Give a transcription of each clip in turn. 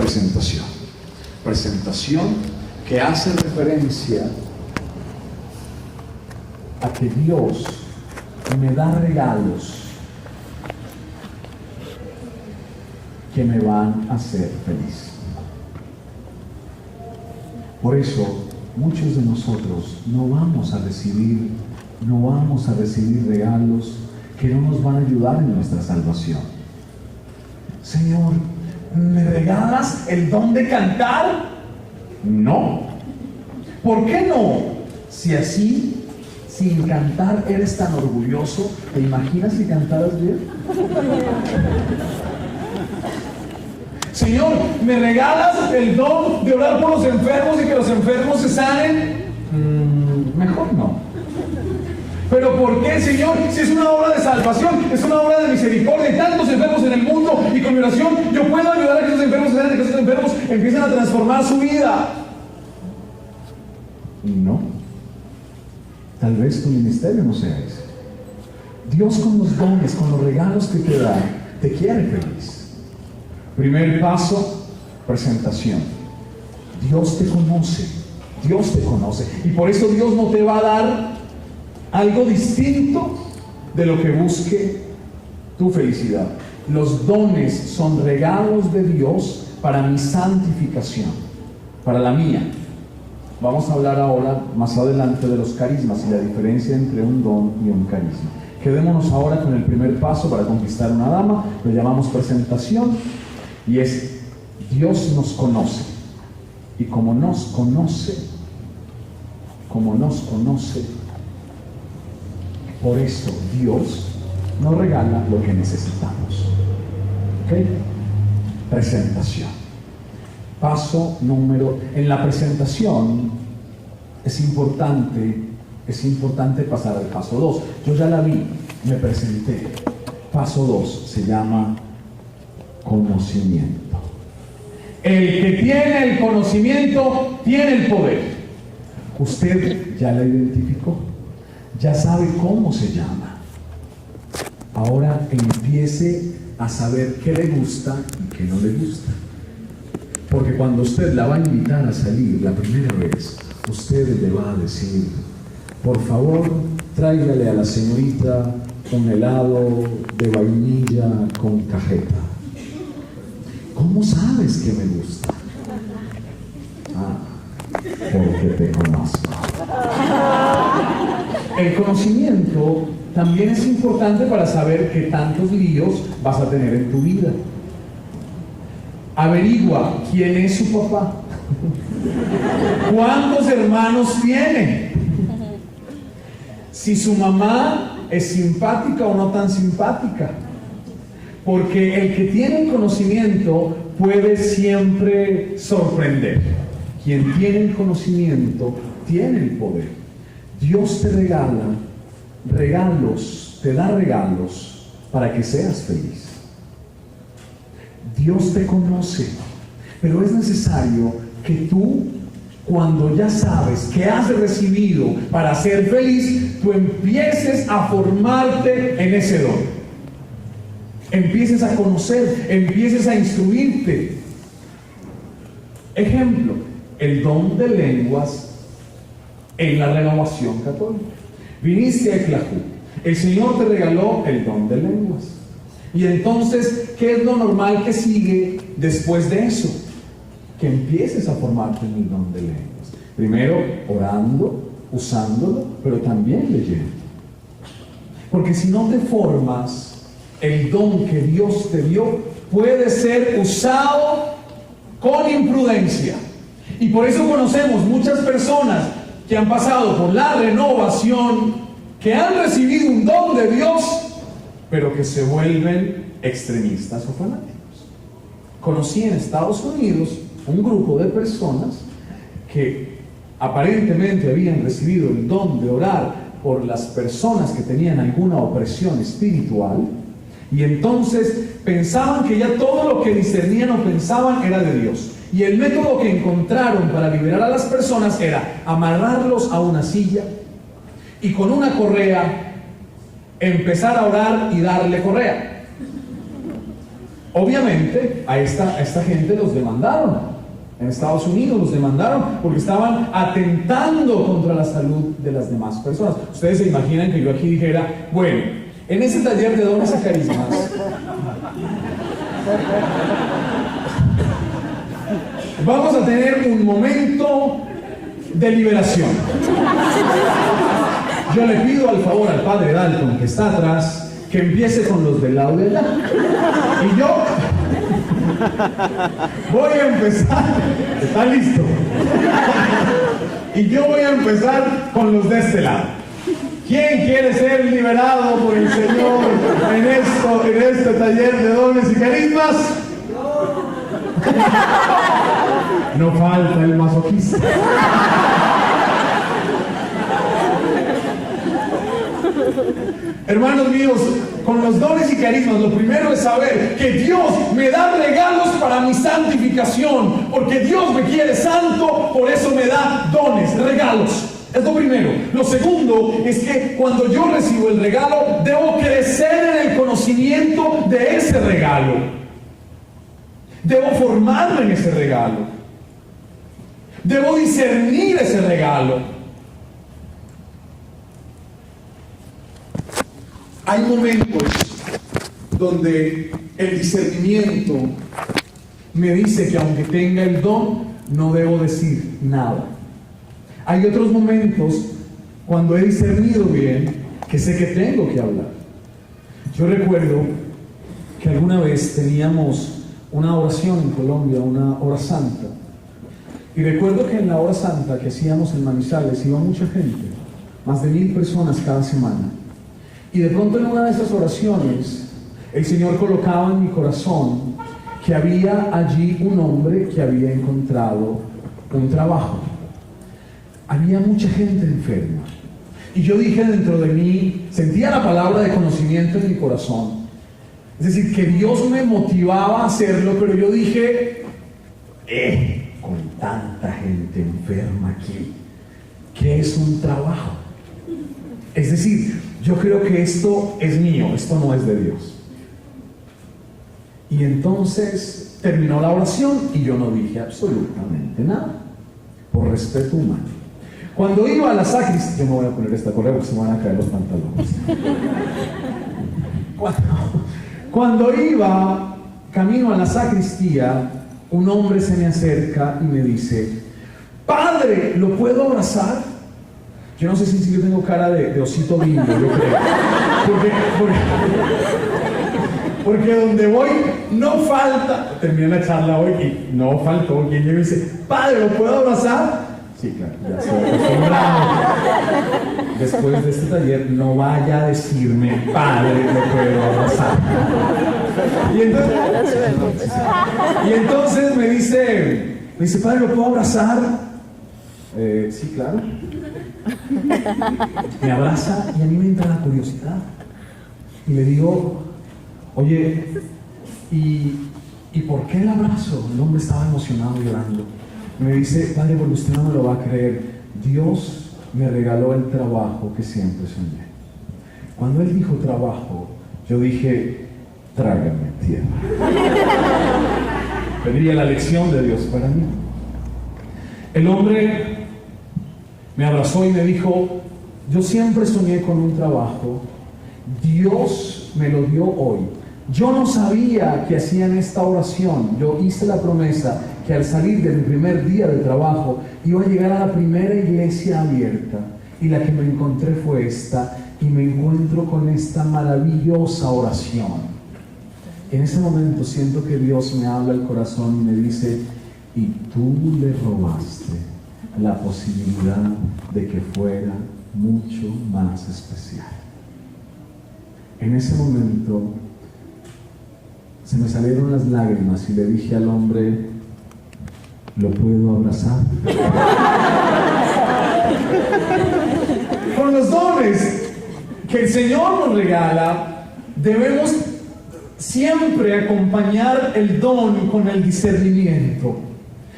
presentación. Presentación que hace referencia a que Dios me da regalos que me van a hacer feliz. Por eso, muchos de nosotros no vamos a recibir regalos que no nos van a ayudar en nuestra salvación. Señor, ¿me regalas el don de cantar? No. ¿Por qué no? Si así, sin cantar eres tan orgulloso, ¿te imaginas si cantaras bien? Señor, ¿me regalas el don de orar por los enfermos y que los enfermos se sanen? Mejor no. ¿Pero por qué, Señor? Si es una obra de salvación, es una obra de misericordia. Hay tantos enfermos en el mundo y con mi oración yo puedo ayudar a que esos enfermos se sanen, que esos enfermos empiecen a transformar su vida. No. Tal vez tu ministerio no sea ese. Dios con los dones, con los regalos que te da, te quiere feliz. Primer paso, presentación. Dios te conoce. Dios te conoce. Y por eso Dios no te va a dar algo distinto de lo que busque tu felicidad. Los dones son regalos de Dios para mi santificación, para la mía. Vamos a hablar ahora, más adelante, de los carismas y la diferencia entre un don y un carisma. Quedémonos ahora con el primer paso para conquistar una dama. Lo llamamos presentación, y es: Dios nos conoce. Y como nos conoce, por eso Dios nos regala lo que necesitamos. ¿Ok? Presentación. Paso número... En la presentación es importante pasar al paso 2. Yo ya la vi, me presenté. Paso 2 se llama conocimiento. El que tiene el conocimiento tiene el poder. Usted ya la identificó, ya sabe cómo se llama. Ahora empiece a saber qué le gusta y qué no le gusta. Porque cuando usted la va a invitar a salir la primera vez, usted le va a decir: por favor, tráigale a la señorita un helado de vainilla con cajeta. ¿Cómo sabes que me gusta? Porque te conozco. El conocimiento también es importante para saber qué tantos líos vas a tener en tu vida. Averigua quién es su papá. ¿Cuántos hermanos tiene? Si su mamá es simpática o no tan simpática. Porque el que tiene el conocimiento puede siempre sorprender. Quien tiene el conocimiento tiene el poder. Dios te regala regalos, te da regalos para que seas feliz. Dios te conoce, pero es necesario que tú, cuando ya sabes que has recibido para ser feliz, tú empieces a formarte en ese don. Empieces a conocer, empieces a instruirte. Ejemplo, el don de lenguas en la renovación católica. Viniste a Eclajú, el Señor te regaló el don de lenguas. Y entonces, ¿qué es lo normal que sigue después de eso? Que empieces a formarte en el don de lenguas. Primero orando, usándolo, pero también leyendo. Porque si no te formas, el don que Dios te dio puede ser usado con imprudencia. Y por eso conocemos muchas personas que han pasado por la renovación, que han recibido un don de Dios, pero que se vuelven extremistas o fanáticos. Conocí en Estados Unidos un grupo de personas que aparentemente habían recibido el don de orar por las personas que tenían alguna opresión espiritual, y entonces pensaban que ya todo lo que discernían o pensaban era de Dios. Y el método que encontraron para liberar a las personas era amarrarlos a una silla y con una correa empezar a orar y darle correa. Obviamente a esta gente los demandaron. En Estados Unidos los demandaron porque estaban atentando contra la salud de las demás personas. Ustedes se imaginan que yo aquí dijera, bueno, en ese taller de dones y carismas vamos a tener un momento de liberación. Yo le pido al favor al padre Dalton, que está atrás, que empiece con los del lado de allá. Y yo voy a empezar. ¿Está listo? Y yo voy a empezar con los de este lado. ¿Quién quiere ser liberado por el Señor en este taller de dones y carismas? No falta el masoquista. Hermanos míos, con los dones y carismas, lo primero es saber que Dios me da regalos para mi santificación, porque Dios me quiere santo, por eso me da dones, regalos. Es lo primero. Lo segundo es que cuando yo recibo el regalo, debo crecer en el conocimiento de ese regalo. Debo formarme en ese regalo. Debo discernir ese regalo. Hay momentos donde el discernimiento me dice que aunque tenga el don, no debo decir nada. Hay otros momentos cuando he discernido bien que sé que tengo que hablar. Yo recuerdo que alguna vez teníamos una oración en Colombia, una hora santa. Y recuerdo que en la hora santa que hacíamos en Manizales iba mucha gente, más de 1000 personas cada semana. Y de pronto en una de esas oraciones, el Señor colocaba en mi corazón que había allí un hombre que había encontrado un trabajo. Había mucha gente enferma. Y yo dije dentro de mí, sentía la palabra de conocimiento en mi corazón. Es decir, que Dios me motivaba a hacerlo, pero yo dije, con tanta gente enferma aquí, ¿qué es un trabajo? Es decir, yo creo que esto es mío, esto no es de Dios. Y entonces terminó la oración y yo no dije absolutamente nada, por respeto humano. Cuando iba a la sacristía, yo me voy a poner esta correa porque se me van a caer los pantalones. Cuando iba camino a la sacristía, un hombre se me acerca y me dice, Padre, ¿lo puedo abrazar? Yo no sé si yo tengo cara de osito bimbo, yo creo. Porque donde voy no falta, terminé la charla hoy y no faltó quien llega y dice, Padre, ¿lo puedo abrazar? Sí, claro, ya estoy acostumbrado. Después de este taller no vaya a decirme, Padre, ¿lo puedo abrazar? Y entonces me dice, Padre, ¿lo puedo abrazar? Sí, claro. Me abraza y a mí me entra la curiosidad. Y le digo, oye, ¿y por qué el abrazo? El hombre estaba emocionado, llorando. Y me dice, Padre, porque usted no me lo va a creer, Dios me regaló el trabajo que siempre soñé. Cuando él dijo trabajo, yo dije, trágame tierra. Pedía la lección de Dios para mí. El hombre me abrazó y me dijo, yo siempre soñé con un trabajo, Dios me lo dio hoy. Yo no sabía que hacían esta oración. Yo hice la promesa que al salir de mi primer día de trabajo iba a llegar a la primera iglesia abierta, y la que me encontré fue esta, y me encuentro con esta maravillosa oración. En ese momento siento que Dios me habla al corazón y me dice, y tú le robaste la posibilidad de que fuera mucho más especial. En ese momento se me salieron las lágrimas y le dije al hombre, ¿lo puedo abrazar? Con los dones que el Señor nos regala, debemos siempre acompañar el don con el discernimiento.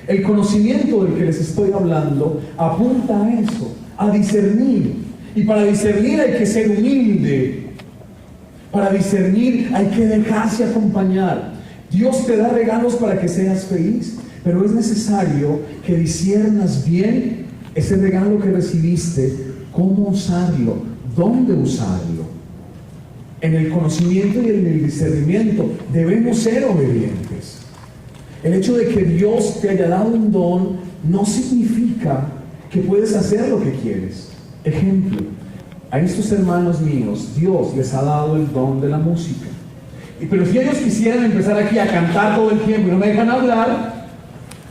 El conocimiento del que les estoy hablando apunta a eso, a discernir. Y para discernir hay que ser humilde. Para discernir hay que dejarse acompañar. Dios te da regalos para que seas feliz, pero es necesario que disciernas bien ese regalo que recibiste, cómo usarlo, dónde usarlo. En el conocimiento y en el discernimiento debemos ser obedientes. El hecho de que Dios te haya dado un don no significa que puedes hacer lo que quieres. Ejemplo, a estos hermanos míos, Dios les ha dado el don de la música. Pero si ellos quisieran empezar aquí a cantar todo el tiempo y no me dejan hablar,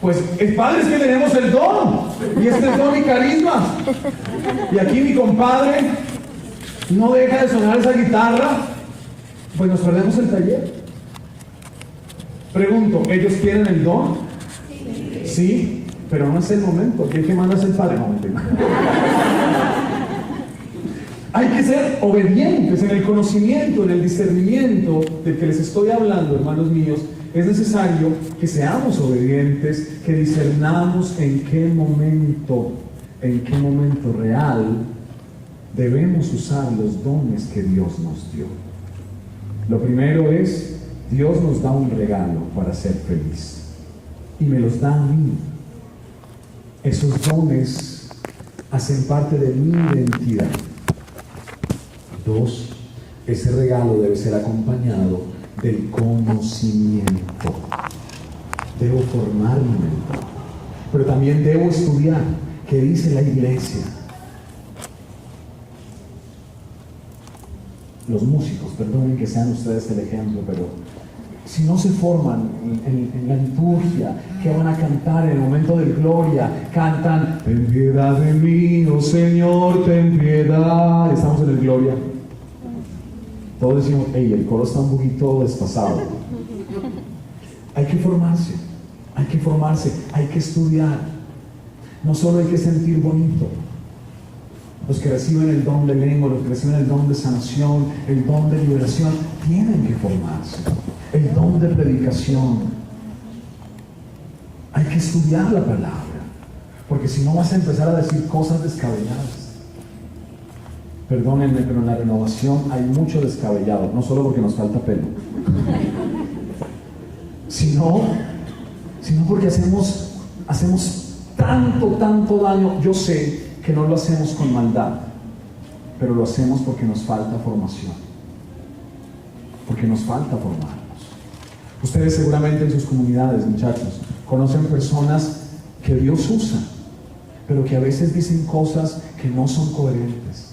pues el padre es que tenemos el don, y este es don y carisma. Y aquí mi compadre no deja de sonar esa guitarra, pues nos perdemos el taller. Pregunto, ¿ellos quieren el don? Sí, pero no es el momento. ¿Qué manda es el padre? No, mentira. Hay que ser obedientes en el conocimiento, en el discernimiento del que les estoy hablando, hermanos míos. Es necesario que seamos obedientes, que discernamos en qué momento real debemos usar los dones que Dios nos dio. Lo primero es, Dios nos da un regalo para ser feliz y me los da a mí. Esos dones hacen parte de mi identidad. 2, ese regalo debe ser acompañado del conocimiento. Debo formarme en el don, pero también debo estudiar qué dice la iglesia. Los músicos, perdonen que sean ustedes el ejemplo, pero si no se forman en la liturgia, ¿qué van a cantar en el momento de gloria? Cantan, ten piedad de mí, oh Señor, ten piedad. Estamos en el gloria. Todos decimos, hey, el coro está un poquito desfasado. Hay que formarse, hay que estudiar. No solo hay que sentir bonito. Los que reciben el don de lengua, los que reciben el don de sanación, el don de liberación, tienen que formarse. El don de predicación. Hay que estudiar la palabra, porque si no vas a empezar a decir cosas descabelladas. Perdónenme, pero en la renovación hay mucho descabellado, no solo porque nos falta pelo, sino porque hacemos tanto daño. Yo sé que no lo hacemos con maldad, pero lo hacemos porque nos falta formación, porque nos falta formarnos. Ustedes seguramente en sus comunidades, muchachos, conocen personas que Dios usa, pero que a veces dicen cosas que no son coherentes.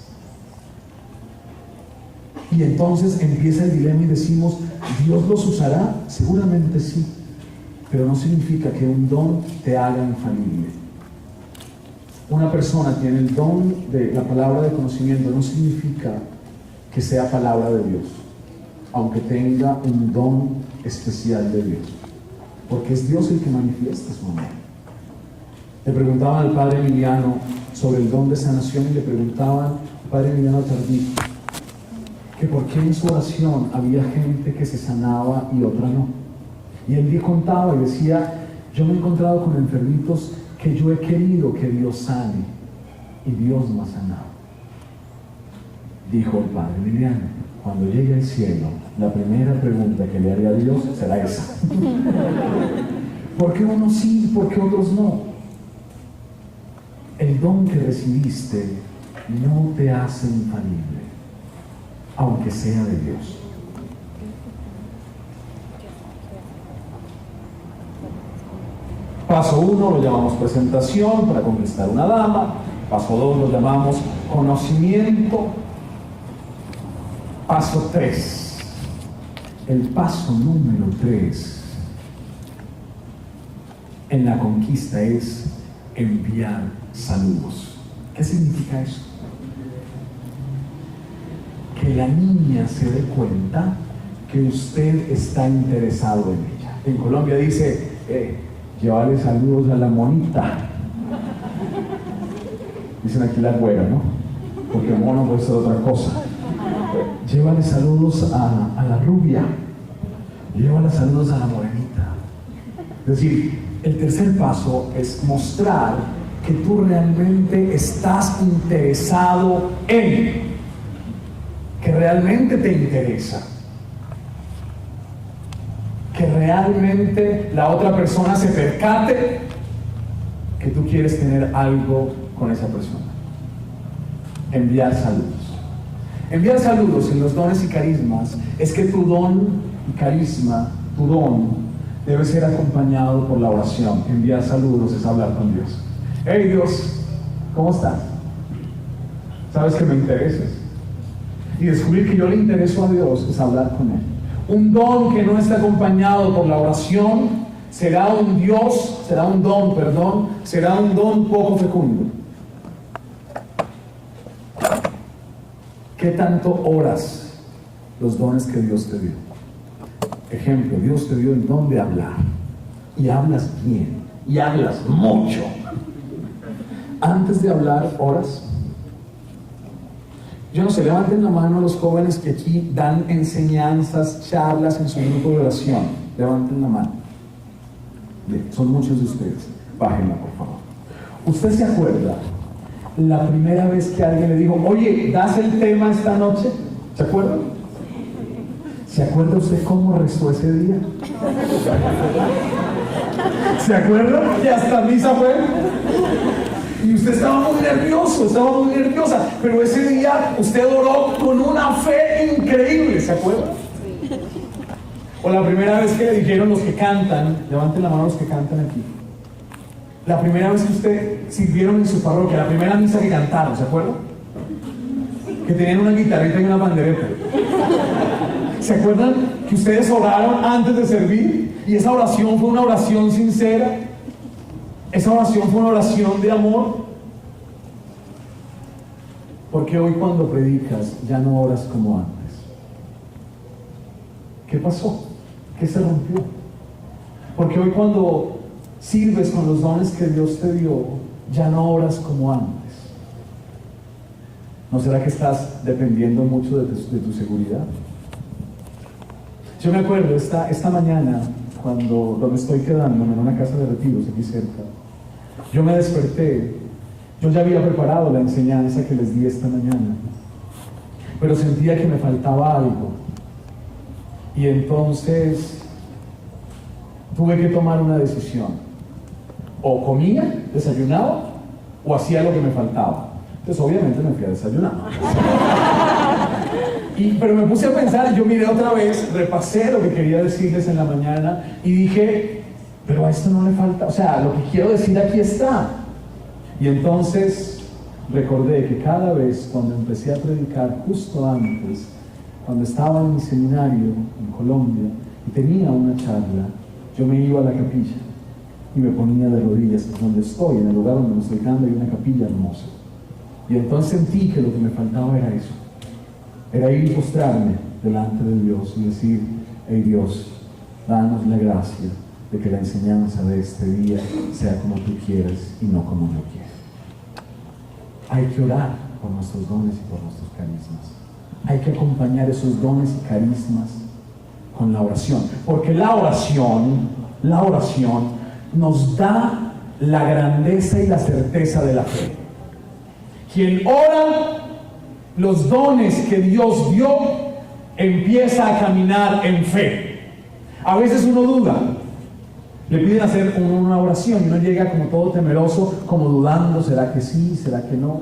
Y entonces empieza el dilema y decimos, ¿Dios los usará? Seguramente sí, pero no significa que un don te haga infalible. Una persona tiene el don de la palabra de conocimiento, no significa que sea palabra de Dios, aunque tenga un don especial de Dios, porque es Dios el que manifiesta su amor. Le preguntaban al padre Emiliano sobre el don de sanación y le preguntaban al padre Emiliano Tardí que por qué en su oración había gente que se sanaba y otra no. Y él contaba y decía, yo me he encontrado con enfermitos que yo he querido que Dios sane y Dios no ha sanado. Dijo el padre Emiliano, cuando llegue al cielo, la primera pregunta que le haré a Dios será esa. ¿Por qué unos sí y por qué otros no? El don que recibiste no te hace infalible, aunque sea de Dios. Paso 1 lo llamamos presentación para conquistar una dama. Paso 2 lo llamamos conocimiento. Paso 3. El paso número 3 en la conquista es enviar saludos. ¿Qué significa eso? Que la niña se dé cuenta que usted está interesado en ella. En Colombia dice, llevarle saludos a la monita. Dicen aquí la güera, ¿no? Porque mono puede ser otra cosa. Llévale saludos a la rubia. Llévale saludos a la morenita. Es decir, el tercer paso es mostrar que tú realmente estás interesado en, que realmente te interesa, que realmente la otra persona se percate que tú quieres tener algo con esa persona. Enviar saludos. Enviar saludos en los dones y carismas es que tu don y carisma, tu don, debe ser acompañado por la oración. Enviar saludos es hablar con Dios. Hey Dios, ¿cómo estás? Sabes que me interesas. Y descubrir que yo le intereso a Dios es hablar con Él. Un don que no está acompañado por la oración será un don poco fecundo. ¿Qué tanto oras los dones que Dios te dio? Ejemplo, Dios te dio el don de hablar. Y hablas bien. Y hablas mucho. Antes de hablar, ¿oras? Yo no sé, levanten la mano a los jóvenes que aquí dan enseñanzas, charlas en su grupo de oración. Levanten la mano. Bien, son muchos de ustedes. Bájenla, por favor. ¿Usted se acuerda la primera vez que alguien le dijo, oye, ¿das el tema esta noche? ¿Se acuerda? ¿Se acuerda usted cómo rezó ese día? ¿Se acuerda? Que hasta misa fue. Y usted estaba muy nervioso, estaba muy nerviosa, pero ese día usted oró con una fe increíble, ¿se acuerda? O la primera vez que le dijeron los que cantan, levanten la mano los que cantan aquí. La primera vez que usted sirvieron en su parroquia, la primera misa que cantaron, ¿se acuerda? Que tenían una guitarrita y una pandereta. ¿Se acuerdan que ustedes oraron antes de servir? Y esa oración fue una oración sincera. Esa oración fue una oración de amor. Porque hoy cuando predicas ya no oras como antes. ¿Qué pasó? ¿Qué se rompió? Porque hoy cuando sirves con los dones que Dios te dio, ya no oras como antes. ¿No será que estás dependiendo mucho de tu seguridad? Yo me acuerdo esta mañana, donde estoy quedándome en una casa de retiros aquí cerca, yo me desperté, yo ya había preparado la enseñanza que les di esta mañana, pero sentía que me faltaba algo. Y entonces tuve que tomar una decisión. O comía, desayunaba, o hacía lo que me faltaba. Entonces obviamente me fui a desayunar. Pero me puse a pensar, yo miré otra vez, repasé lo que quería decirles en la mañana y dije, pero a esto no le falta, o sea, lo que quiero decir aquí está. Y entonces recordé que cada vez cuando empecé a predicar, justo antes, cuando estaba en mi seminario en Colombia y tenía una charla, yo me iba a la capilla y me ponía de rodillas, donde estoy, en el lugar donde me estoy quedando, hay una capilla hermosa. Y entonces sentí que lo que me faltaba era eso. Era ir y postrarme delante de Dios y decir, hey Dios, danos la gracia de que la enseñanza de este día sea como tú quieres y no como yo quiero. Hay que orar por nuestros dones y por nuestros carismas. Hay que acompañar esos dones y carismas con la oración. Porque la oración nos da la grandeza y la certeza de la fe. Quien ora los dones que Dios dio, empieza a caminar en fe. A veces uno duda. Le piden hacer una oración y uno llega como todo temeroso, como dudando, ¿será que sí? ¿Será que no?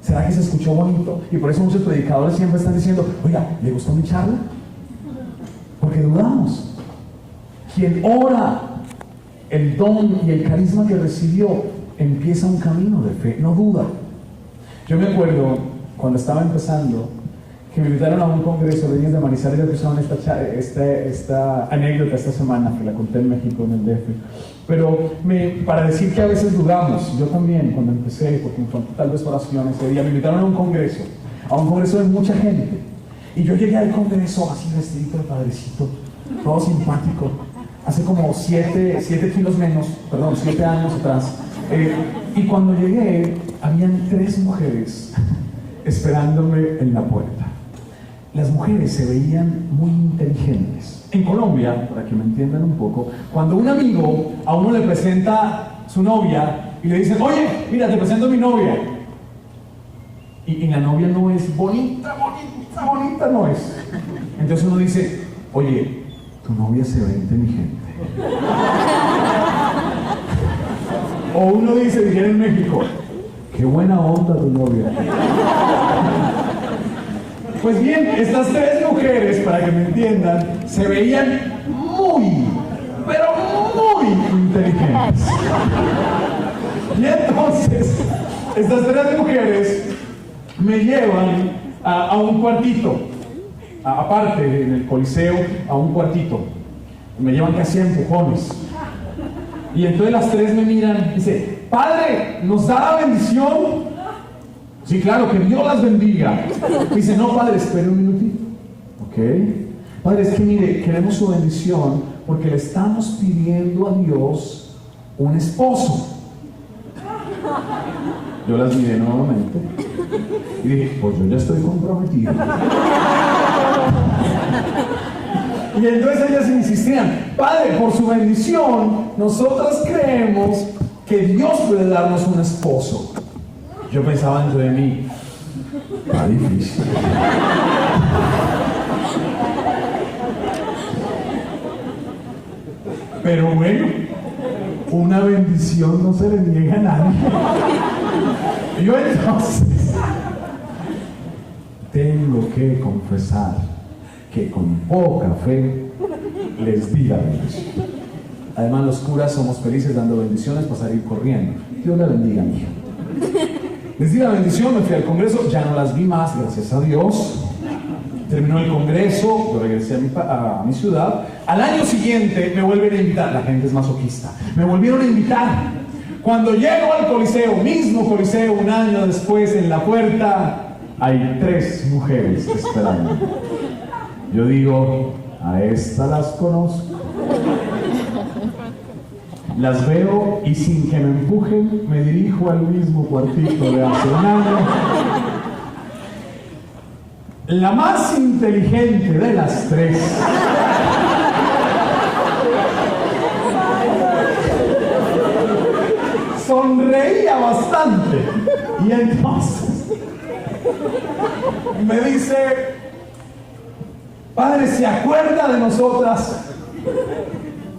¿Será que se escuchó bonito? Y por eso muchos predicadores siempre están diciendo, oiga, ¿le gustó mi charla? Porque dudamos. Quien ora el don y el carisma que recibió, empieza un camino de fe, no duda. Yo me acuerdo, cuando estaba empezando, que me invitaron a un congreso de niños de Manizales y empezaron esta anécdota esta semana, que la conté en México, en el DF. Pero para decir que a veces dudamos, yo también, cuando empecé, porque encontré tal vez oración ese día, me invitaron a un congreso de mucha gente. Y yo llegué al congreso así vestidito de padrecito, todo simpático, hace como 7 años atrás. Y cuando llegué, habían 3 mujeres esperándome en la puerta. Las mujeres se veían muy inteligentes. En Colombia, para que me entiendan un poco, cuando un amigo a uno le presenta su novia y le dice, oye, mira, te presento a mi novia. Y la novia no es bonita no es. Entonces uno dice, oye, tu novia se ve inteligente. O uno dice, dijera en México, qué buena onda tu novia. Pues bien, estas tres mujeres, para que me entiendan, se veían muy, pero muy inteligentes. Y entonces, estas tres mujeres me llevan a un cuartito, aparte en el Coliseo, a un cuartito. Me llevan casi a empujones. Y entonces las tres me miran y dice, Padre, ¿nos da la bendición? Sí, claro, que Dios las bendiga. Dice, no, Padre, espere un minutito. ¿Ok? Padre, es que mire, queremos su bendición porque le estamos pidiendo a Dios un esposo. Yo las miré nuevamente y dije, pues yo ya estoy comprometido. Y entonces ellas insistían, Padre, por su bendición, nosotras creemos que Dios puede darnos un esposo. Yo pensaba dentro de mí, está difícil. Pero bueno, una bendición no se le niega a nadie. Yo entonces tengo que confesar que con poca fe les di la bendición. Además, los curas somos felices dando bendiciones para salir corriendo. Dios la bendiga, mija. Les di la bendición, me fui al congreso, ya no las vi más, gracias a Dios. Terminó el congreso, yo regresé a mi ciudad. Al año siguiente me vuelven a invitar, la gente es masoquista, me volvieron a invitar. Cuando llego al Coliseo, mismo Coliseo, un año después, en la puerta, hay tres mujeres esperando. Yo digo, a estas las conozco. Las veo y sin que me empujen, me dirijo al mismo cuartito de hace un año. La más inteligente de las tres sonreía bastante. Y entonces me dice, Padre, ¿se acuerda de nosotras?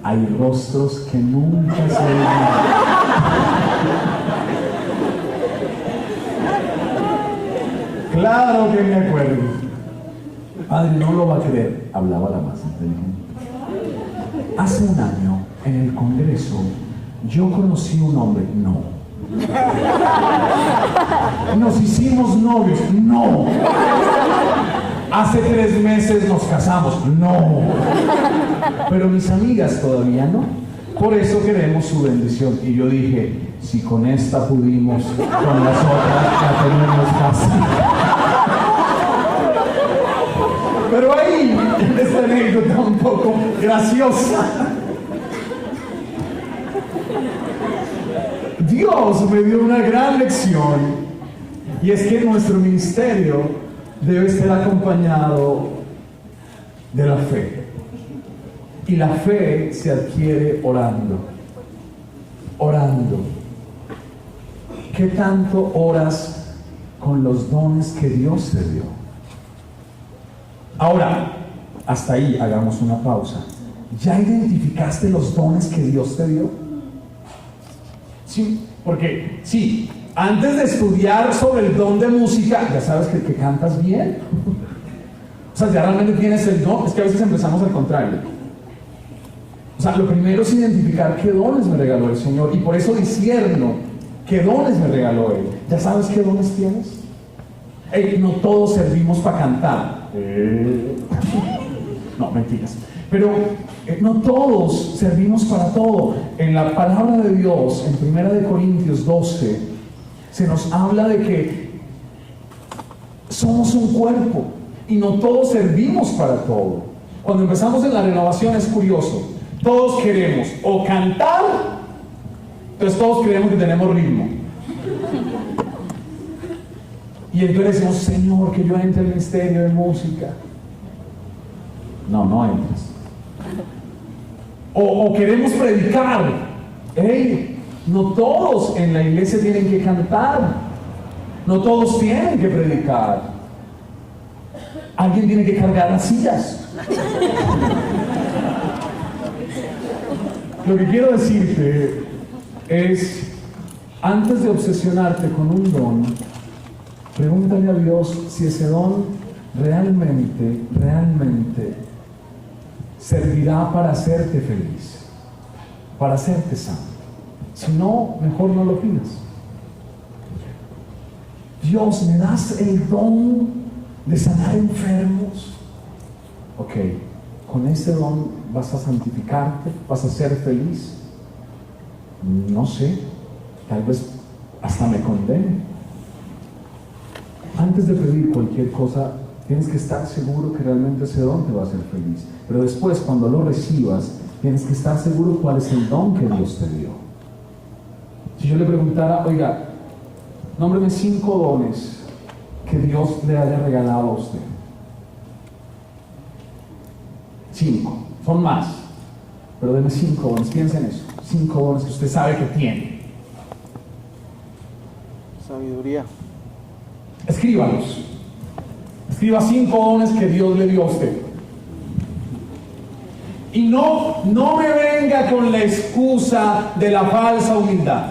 Hay rostros que nunca se olvidan. Claro que me acuerdo. Padre, no lo va a creer. Hablaba la más inteligente. Hace un año, en el Congreso, yo conocí un hombre. No. Nos hicimos novios. No. Hace 3 meses nos casamos. No. Pero mis amigas todavía no. Por eso queremos su bendición. Y yo dije, si con esta pudimos, con las otras la tenemos fácil. Pero ahí, esta anécdota un poco graciosa. Dios me dio una gran lección. Y es que nuestro ministerio debe ser acompañado de la fe. Y la fe se adquiere orando. Orando. ¿Qué tanto oras con los dones que Dios te dio? Ahora, hasta ahí hagamos una pausa. ¿Ya identificaste los dones que Dios te dio? Sí, porque sí, antes de estudiar sobre el don de música, ya sabes que cantas bien. O sea, ya realmente tienes el don. Es que a veces empezamos al contrario. O sea, lo primero es identificar qué dones me regaló el Señor. Y por eso discierno qué dones me regaló Él. ¿Ya sabes qué dones tienes? No todos servimos para cantar. No, mentiras. Pero no todos servimos para todo. En la palabra de Dios, en 1 Corintios 12, se nos habla de que somos un cuerpo y no todos servimos para todo. Cuando empezamos en la renovación es curioso. Todos queremos o cantar, entonces todos creemos que tenemos ritmo. Y entonces decimos, Señor, que yo entre al ministerio de música. No, no entras. O queremos predicar. Hey, no todos en la iglesia tienen que cantar. No todos tienen que predicar. Alguien tiene que cargar las sillas. Lo que quiero decirte es, antes de obsesionarte con un don, pregúntale a Dios si ese don realmente servirá para hacerte feliz, para hacerte santo. Si no, mejor no lo pidas. Dios, ¿me das el don de sanar enfermos? Ok, con ese don vas a santificarte, vas a ser feliz. No sé, tal vez hasta me condene. Antes de pedir cualquier cosa, tienes que estar seguro que realmente ese don te va a hacer feliz. Pero después, cuando lo recibas, tienes que estar seguro cuál es el don que Dios te dio. Si yo le preguntara, oiga, nómbreme 5 dones que Dios le haya regalado a usted. 5, son más, pero deme 5 dones, piensa en eso. 5 dones que usted sabe que tiene. Sabiduría. Escríbalos. Escriba 5 dones que Dios le dio a usted. Y no me venga con la excusa de la falsa humildad.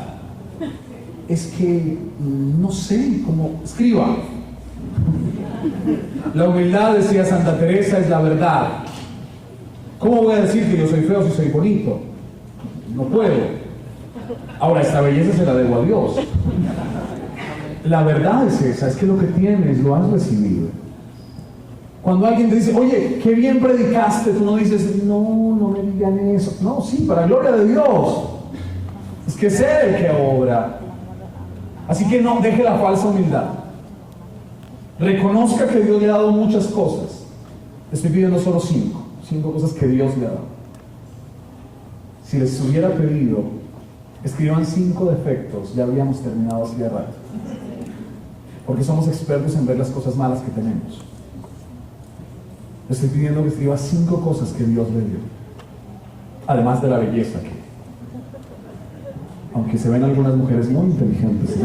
Es que no sé cómo. Escriba. La humildad, decía Santa Teresa, es la verdad. ¿Cómo voy a decir que yo soy feo si soy bonito? No puedo. Ahora, esta belleza se la debo a Dios. La verdad es esa, es que lo que tienes lo has recibido. Cuando alguien te dice, oye, qué bien predicaste, tú no dices, no me digan eso. No, sí, para gloria de Dios. Es que es Él el que obra. Así que no deje la falsa humildad. Reconozca que Dios le ha dado muchas cosas. Estoy pidiendo solo 5 cosas que Dios le ha dado. Si les hubiera pedido, escriban 5 defectos, ya habríamos terminado así de rato. Porque somos expertos en ver las cosas malas que tenemos. Le estoy pidiendo que escriba 5 cosas que Dios le dio, además de la belleza que, aunque se ven algunas mujeres muy inteligentes,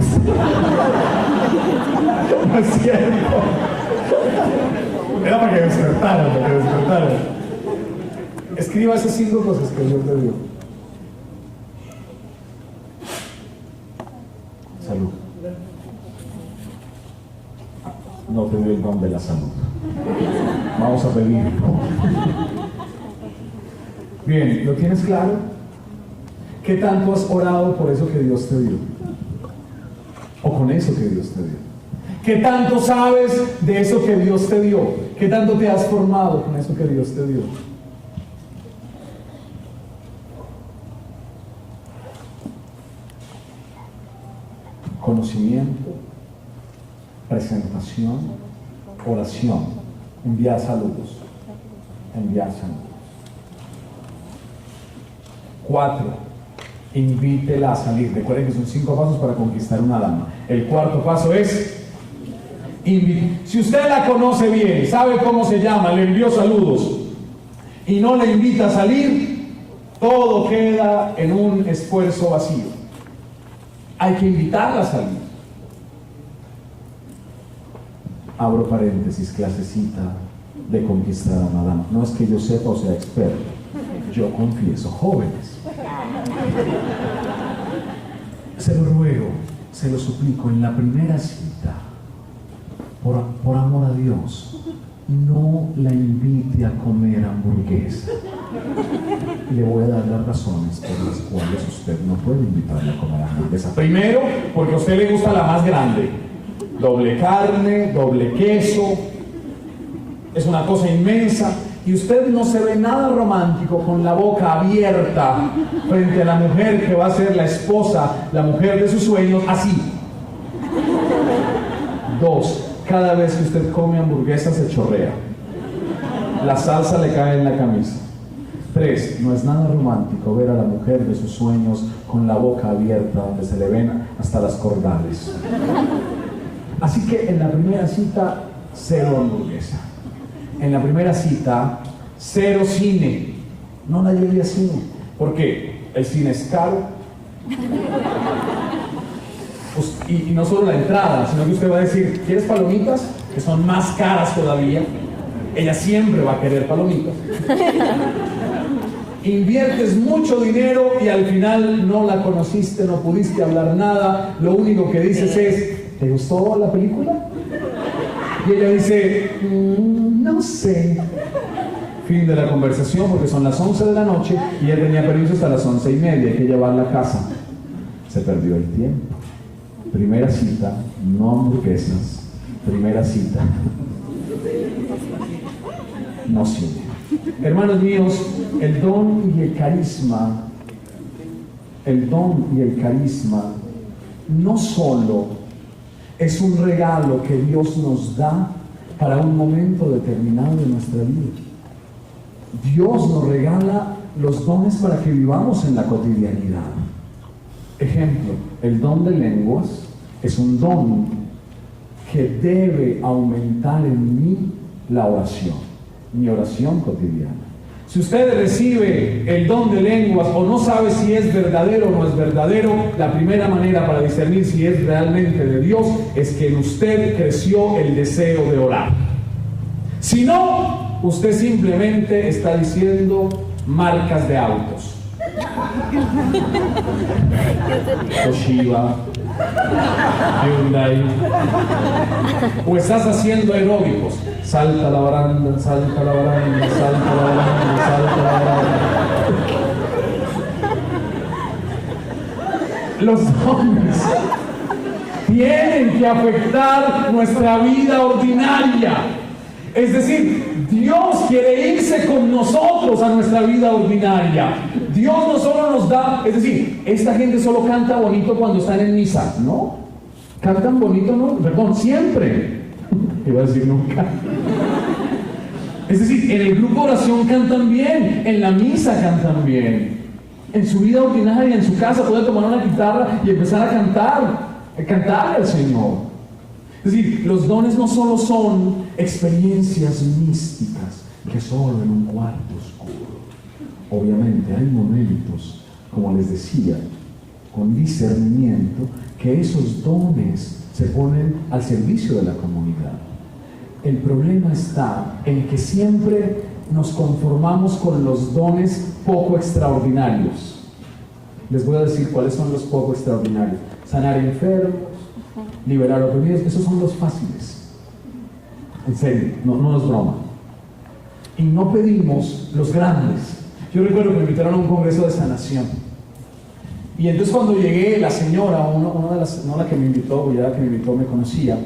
no es cierto. Era para que despertaran. Escriba esas 5 cosas que Dios le dio. Salud. No te dio el don de la salud. Vamos a pedir. Bien, ¿lo tienes claro? ¿Qué tanto has orado por eso que Dios te dio? ¿O con eso que Dios te dio? ¿Qué tanto sabes de eso que Dios te dio? ¿Qué tanto te has formado con eso que Dios te dio? Conocimiento, presentación, oración, enviar saludos. 4, invítela a salir. Recuerden que son 5 pasos para conquistar una dama. El 4º paso es si usted la conoce bien, sabe cómo se llama, le envió saludos y no le invita a salir, todo queda en un esfuerzo vacío. Hay que invitarla a salir. Abro paréntesis, clasecita de conquistar a una dama. No es que yo sepa o sea experto, yo confieso, jóvenes. Se lo ruego, se lo suplico, en la primera cita, por amor a Dios, no la invite a comer hamburguesa. Le voy a dar las razones por las cuales usted no puede invitarla a comer hamburguesa. Primero, porque a usted le gusta la más grande. Doble carne, doble queso. Es una cosa inmensa. Y usted no se ve nada romántico con la boca abierta frente a la mujer que va a ser la esposa, la mujer de sus sueños, así. 2, cada vez que usted come hamburguesa se chorrea. La salsa le cae en la camisa. 3, no es nada romántico ver a la mujer de sus sueños con la boca abierta donde se le ven hasta las cordales. Así que en la primera cita, 0 hamburguesa. En la primera cita, 0 cine. No la lleve a cine. ¿Por qué? El cine es caro. Pues, y no solo la entrada, sino que usted va a decir, ¿quieres palomitas? Que son más caras todavía. Ella siempre va a querer palomitas. inviertes mucho dinero y al final no la conociste, no pudiste hablar nada, lo único que dices es, ¿te gustó la película? Y ella dice, no sé. Fin de la conversación, porque son las 11 de la noche y ella tenía permiso hasta las 11:30, hay que llevarla a casa. Se perdió el tiempo. Primera cita, no hamburguesas. Primera cita, no cine. Hermanos míos, el don y el carisma no solo es un regalo que Dios nos da para un momento determinado de nuestra vida. Dios nos regala los dones para que vivamos en la cotidianidad. Ejemplo, el don de lenguas es un don que debe aumentar en mí la oración, mi oración cotidiana. Si usted recibe el don de lenguas o no sabe si es verdadero o no es verdadero, la primera manera para discernir si es realmente de Dios es que en usted creció el deseo de orar. Si no, usted simplemente está diciendo marcas de autos. Toshiba, Hyundai. O estás haciendo aeróbicos. Salta la baranda, salta la baranda, salta la baranda, salta la baranda. Los dones tienen que afectar nuestra vida ordinaria. Es decir, Dios quiere irse con nosotros a nuestra vida ordinaria. Dios no solo nos da, es decir, esta gente solo canta bonito cuando están en misa, ¿no? Cantan bonito, ¿no? Perdón, siempre. Iba a decir nunca. Es decir, en el grupo de oración cantan bien, en la misa cantan bien. En su vida ordinaria, en su casa, puede tomar una guitarra y empezar a cantarle al Señor. Es decir, los dones no solo son experiencias místicas que solo en un cuarto oscuro. Obviamente hay momentos, como les decía, con discernimiento, que esos dones se ponen al servicio de la comunidad. El problema está en que siempre nos conformamos con los dones poco extraordinarios. Les voy a decir cuáles son los poco extraordinarios. Sanar enfermos, liberar oprimidos, esos son los fáciles. En serio, no es broma. Y no pedimos los grandes. Yo recuerdo que me invitaron a un congreso de sanación. Y entonces cuando llegué, la señora, una de las, no la que me invitó, porque ya la que me invitó me conocía,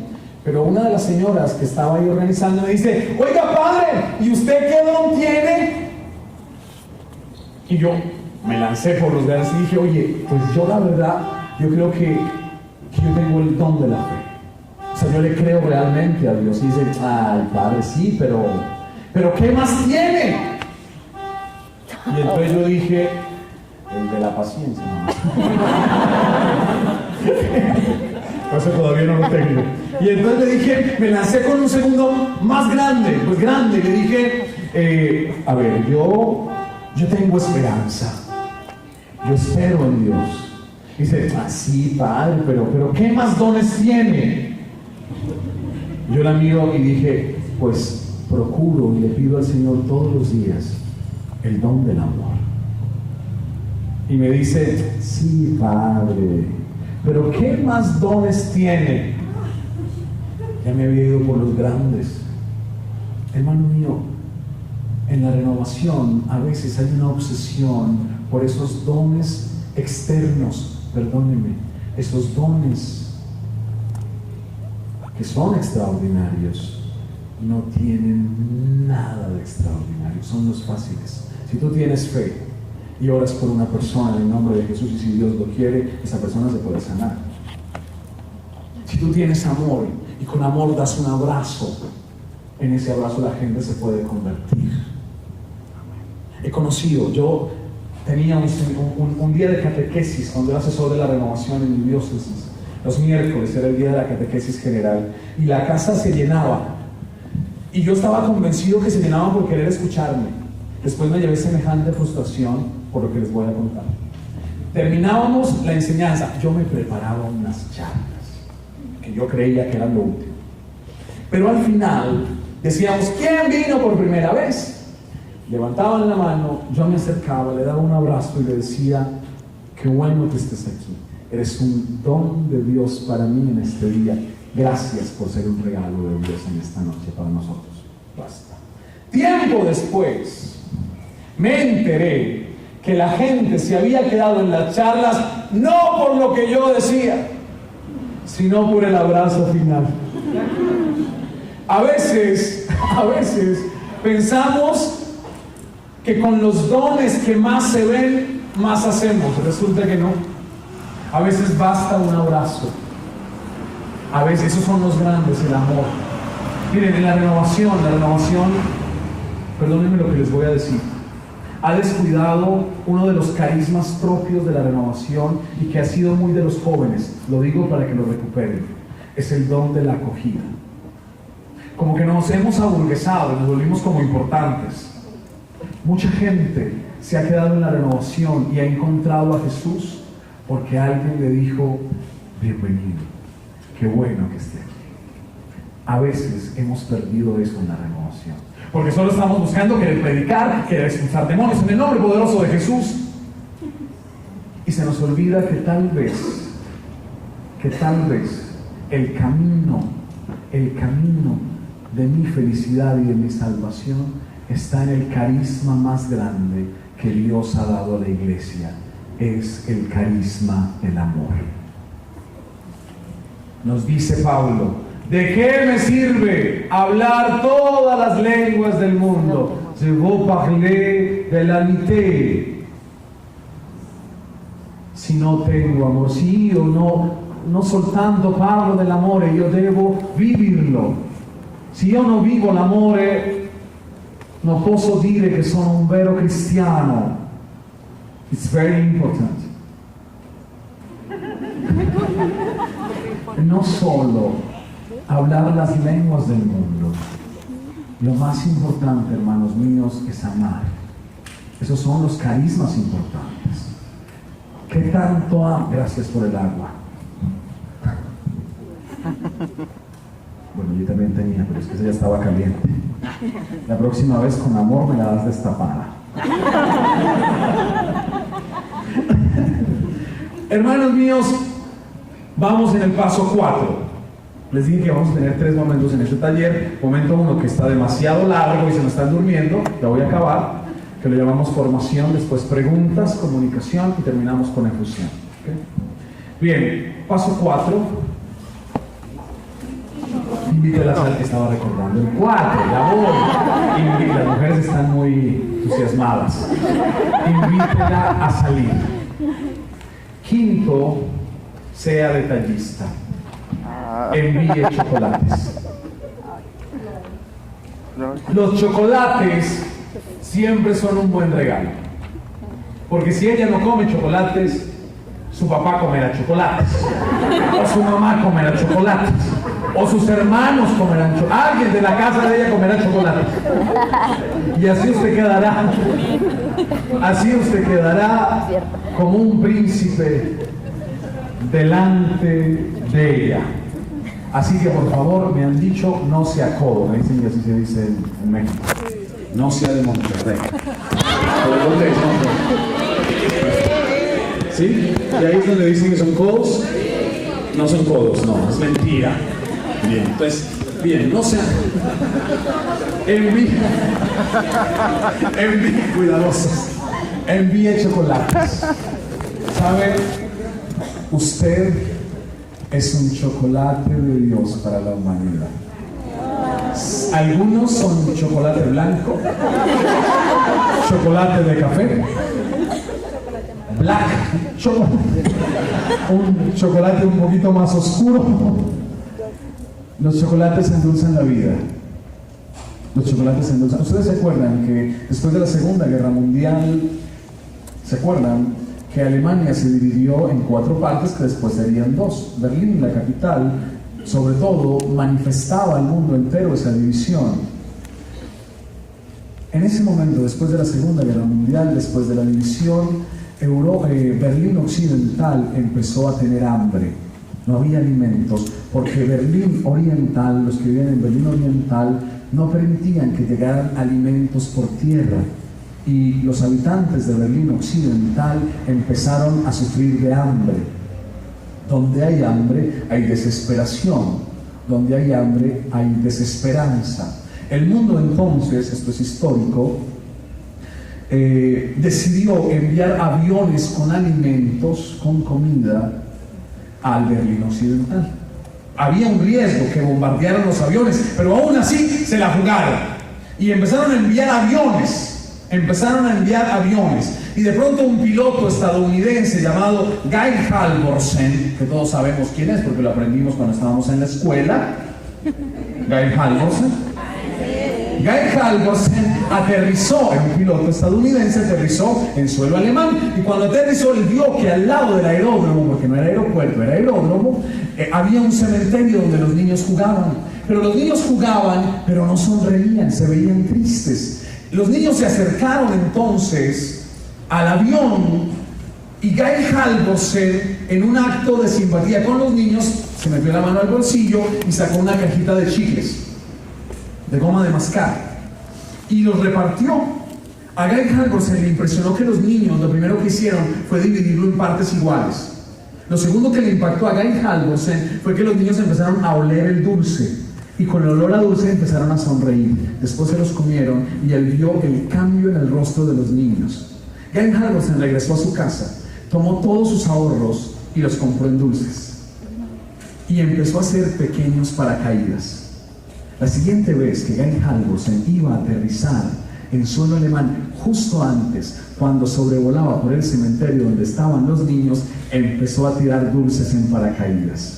pero una de las señoras que estaba ahí organizando me dice, oiga padre, ¿y usted qué don tiene? Y yo me lancé por los dedos y dije, oye, pues yo la verdad, yo creo que yo tengo el don de la fe. O sea, yo le creo realmente a Dios. Y dice, ay padre, sí, pero ¿qué más tiene? Y entonces yo dije, el de la paciencia, ¿no? Eso todavía no lo tengo. Y entonces le dije, me lancé con un segundo más grande, pues grande. Le dije, a ver, yo tengo esperanza. Yo espero en Dios. Dice, sí, padre, pero ¿qué más dones tiene? Yo la miro y dije, pues procuro y le pido al Señor todos los días el don del amor. Y me dice, sí, padre, pero ¿qué más dones tiene? Ya me había ido por los grandes. Hermano mío, en la renovación a veces hay una obsesión por esos dones externos, perdónenme, esos dones que son extraordinarios no tienen nada de extraordinario, son los fáciles. Si tú tienes fe y oras por una persona en el nombre de Jesús y si Dios lo quiere, esa persona se puede sanar. Si tú tienes amor y con amor das un abrazo, en ese abrazo la gente se puede convertir. He conocido, yo tenía un día de catequesis cuando era asesor de la renovación en mi diócesis. Los miércoles era el día de la catequesis general y la casa se llenaba. Y yo estaba convencido que se llenaba por querer escucharme. Después me llevé semejante frustración por lo que les voy a contar. Terminábamos la enseñanza. Yo me preparaba unas charlas que yo creía que eran lo último. Pero al final decíamos, ¿quién vino por primera vez? levantaban la mano, yo me acercaba, le daba un abrazo y le decía: qué bueno que estés aquí. Eres un don de Dios para mí en este día. Gracias por ser un regalo de Dios en esta noche para nosotros. Basta. Tiempo después, me enteré que la gente se había quedado en las charlas no por lo que yo decía, sino por el abrazo final. A veces pensamos que con los dones que más se ven, más hacemos. Resulta que no. A veces basta un abrazo. A veces esos son los grandes, el amor. Miren, en la renovación, perdónenme lo que les voy a decir, ha descuidado uno de los carismas propios de la renovación y que ha sido muy de los jóvenes. Lo digo para que lo recuperen. Es el don de la acogida. Como que nos hemos aburguesado, nos volvimos como importantes. Mucha gente se ha quedado en la renovación y ha encontrado a Jesús porque alguien le dijo: bienvenido, qué bueno que esté aquí. A veces hemos perdido eso en la renovación, porque solo estamos buscando querer predicar, querer expulsar demonios en el nombre poderoso de Jesús, y se nos olvida que tal vez el camino de mi felicidad y de mi salvación está en el carisma más grande que Dios ha dado a la iglesia. Es el carisma del amor. Nos dice Pablo: ¿de qué me sirve hablar todas las lenguas del mundo? Je vous parler de l'amitié. Si no tengo amor, si io no soltanto parlo dell'amore, io devo vivirlo. Se io non vivo l'amore, non posso dire che sono un vero cristiano. It's very important. No solo hablar las lenguas del mundo. Lo más importante, hermanos míos, es amar. Esos son los carismas importantes. ¿Qué tanto amo? Gracias por el agua. Bueno, yo también tenía, pero es que esa ya estaba caliente. La próxima vez con amor me la das destapada. Hermanos míos, vamos en el paso 4. Les dije que vamos a tener 3 momentos en este taller. Momento 1, que está demasiado largo y se nos están durmiendo, ya voy a acabar, que lo llamamos formación, después preguntas, comunicación y terminamos con efusión. ¿Okay? Bien, paso 4. Invítelas al que estaba recordando. El 4, ya voy. Las mujeres están muy entusiasmadas. Invítela a salir. 5, sea detallista. Envíe chocolates. Los chocolates siempre son un buen regalo. Porque si ella no come chocolates, su papá comerá chocolates. O su mamá comerá chocolates. O sus hermanos comerán chocolates. Alguien de la casa de ella comerá chocolates. Y así usted quedará. Así usted quedará como un príncipe delante de ella. Así que por favor, me han dicho, no sea codo. Me dicen que así se dice en México. No sea de Monterrey. ¿Sí? ¿Y ahí es donde dicen que son codos? No son codos, no, es mentira. Bien, entonces, bien, no sean. Envíe, cuidadosos. Envíe chocolates. ¿Sabe? Usted es un chocolate de Dios para la humanidad. Algunos son chocolate blanco, chocolate de café, black chocolate, un chocolate un poquito más oscuro. Los chocolates endulzan la vida. Los chocolates endulzan. ¿Ustedes se acuerdan que después de la Segunda Guerra Mundial, se acuerdan que Alemania se dividió en 4 partes que después serían 2? Berlín, la capital, sobre todo, manifestaba al mundo entero esa división. En ese momento, después de la Segunda Guerra Mundial, después de la división, Berlín Occidental empezó a tener hambre. No había alimentos, porque Berlín Oriental, los que vivían en Berlín Oriental, no permitían que llegaran alimentos por tierra. y los habitantes de Berlín Occidental empezaron a sufrir de hambre. Donde hay hambre hay desesperación, donde hay hambre hay desesperanza. El mundo entonces, esto es histórico, decidió enviar aviones con alimentos, con comida, al Berlín Occidental. Había un riesgo que bombardearan los aviones, pero aún así se la jugaron y empezaron a enviar aviones. Y de pronto un piloto estadounidense llamado Guy Halvorsen, que todos sabemos quién es porque lo aprendimos cuando estábamos en la escuela, Guy Halvorsen aterrizó, era un piloto estadounidense, aterrizó en suelo alemán, y cuando aterrizó él vio que al lado del aeródromo, porque no era aeropuerto, era aeródromo, había un cementerio donde los niños jugaban, pero los niños jugaban, pero no sonreían, se veían tristes. Los niños se acercaron entonces al avión y Guy Halvorsen, en un acto de simpatía con los niños, se metió la mano al bolsillo y sacó una cajita de chicles, de goma de mascar, y los repartió. A Guy Halvorsen le impresionó que los niños lo primero que hicieron fue dividirlo en partes iguales. Lo segundo que le impactó a Guy Halvorsen fue que los niños empezaron a oler el dulce y con el olor a dulce empezaron a sonreír. Después se los comieron y él vio el cambio en el rostro de los niños. Guy Halvorsen regresó a su casa, tomó todos sus ahorros y los compró en dulces y empezó a hacer pequeños paracaídas. La siguiente vez que Guy Halvorsen iba a aterrizar en suelo alemán, justo antes, cuando sobrevolaba por el cementerio donde estaban los niños, empezó a tirar dulces en paracaídas.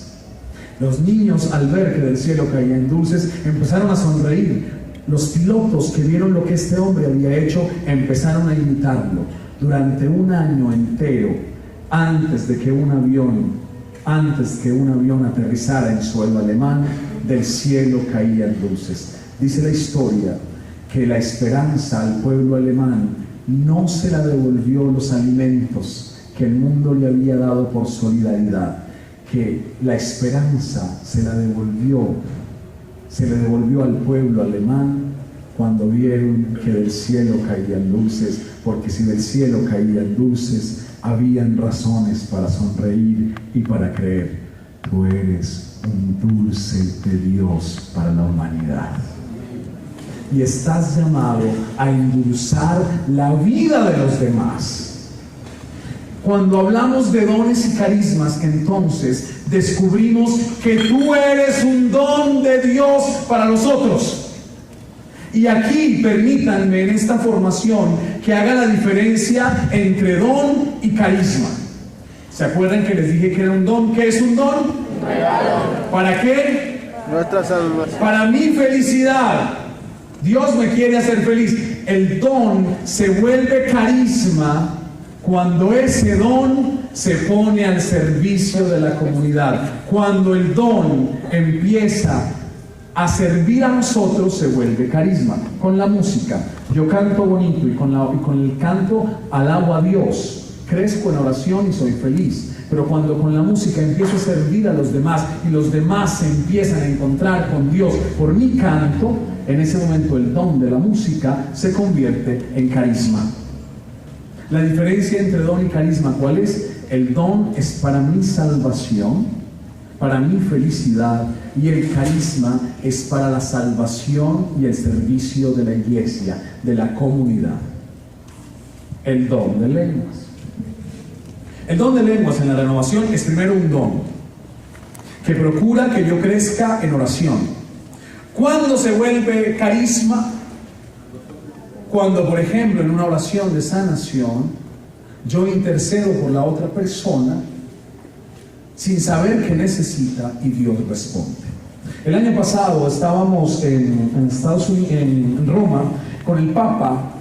Los niños, al ver que del cielo caían dulces, empezaron a sonreír. Los pilotos que vieron lo que este hombre había hecho empezaron a imitarlo. Durante un año entero, antes que un avión aterrizara en suelo alemán, del cielo caían dulces. Dice la historia que la esperanza al pueblo alemán no se la devolvió los alimentos que el mundo le había dado por solidaridad, que la esperanza se le devolvió al pueblo alemán cuando vieron que del cielo caían dulces, porque si del cielo caían dulces, habían razones para sonreír y para creer. Tú eres un dulce de Dios para la humanidad. Y estás llamado a endulzar la vida de los demás. Cuando hablamos de dones y carismas, entonces descubrimos que tú eres un don de Dios para los otros. Y aquí permítanme en esta formación que haga la diferencia entre don y carisma. ¿Se acuerdan que les dije que era un don? ¿Qué es un don? Regalo. ¿Para qué? Nuestra salvación. Para mi felicidad. Dios me quiere hacer feliz. El don se vuelve carisma cuando ese don se pone al servicio de la comunidad. Cuando el don empieza a servir a nosotros, se vuelve carisma. Con la música, yo canto bonito y con el canto alabo a Dios. Crezco en oración y soy feliz. Pero cuando con la música empiezo a servir a los demás y los demás se empiezan a encontrar con Dios por mi canto, en ese momento el don de la música se convierte en carisma. La diferencia entre don y carisma, ¿cuál es? El don es para mi salvación, para mi felicidad, y el carisma es para la salvación y el servicio de la iglesia, de la comunidad. El don de lenguas. El don de lenguas en la renovación es primero un don que procura que yo crezca en oración. ¿Cuándo se vuelve carisma? Cuando, por ejemplo, en una oración de sanación, yo intercedo por la otra persona sin saber qué necesita y Dios responde. El año pasado estábamos en Estados Unidos, en Roma, con el Papa,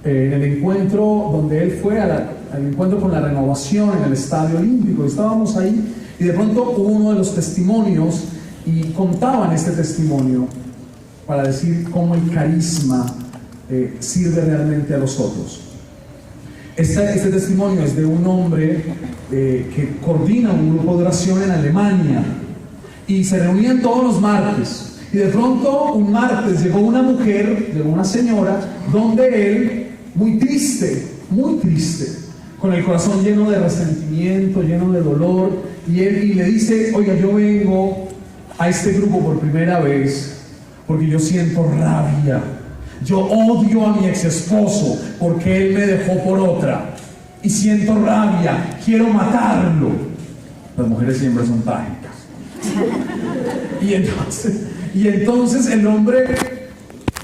en el encuentro donde él fue al encuentro con la renovación en el Estadio Olímpico. Estábamos ahí y de pronto hubo uno de los testimonios y contaban este testimonio para decir cómo el carisma sirve realmente a los otros. Este testimonio es de un hombre que coordina un grupo de oración en Alemania y se reunían todos los martes, y de pronto un martes llegó una mujer, llegó una señora, donde él muy triste, con el corazón lleno de resentimiento, lleno de dolor, y le dice: oiga, yo vengo a este grupo por primera vez porque yo siento rabia. Yo odio a mi ex esposo porque él me dejó por otra y siento rabia, quiero matarlo. Las mujeres siempre son trágicas. Y entonces el hombre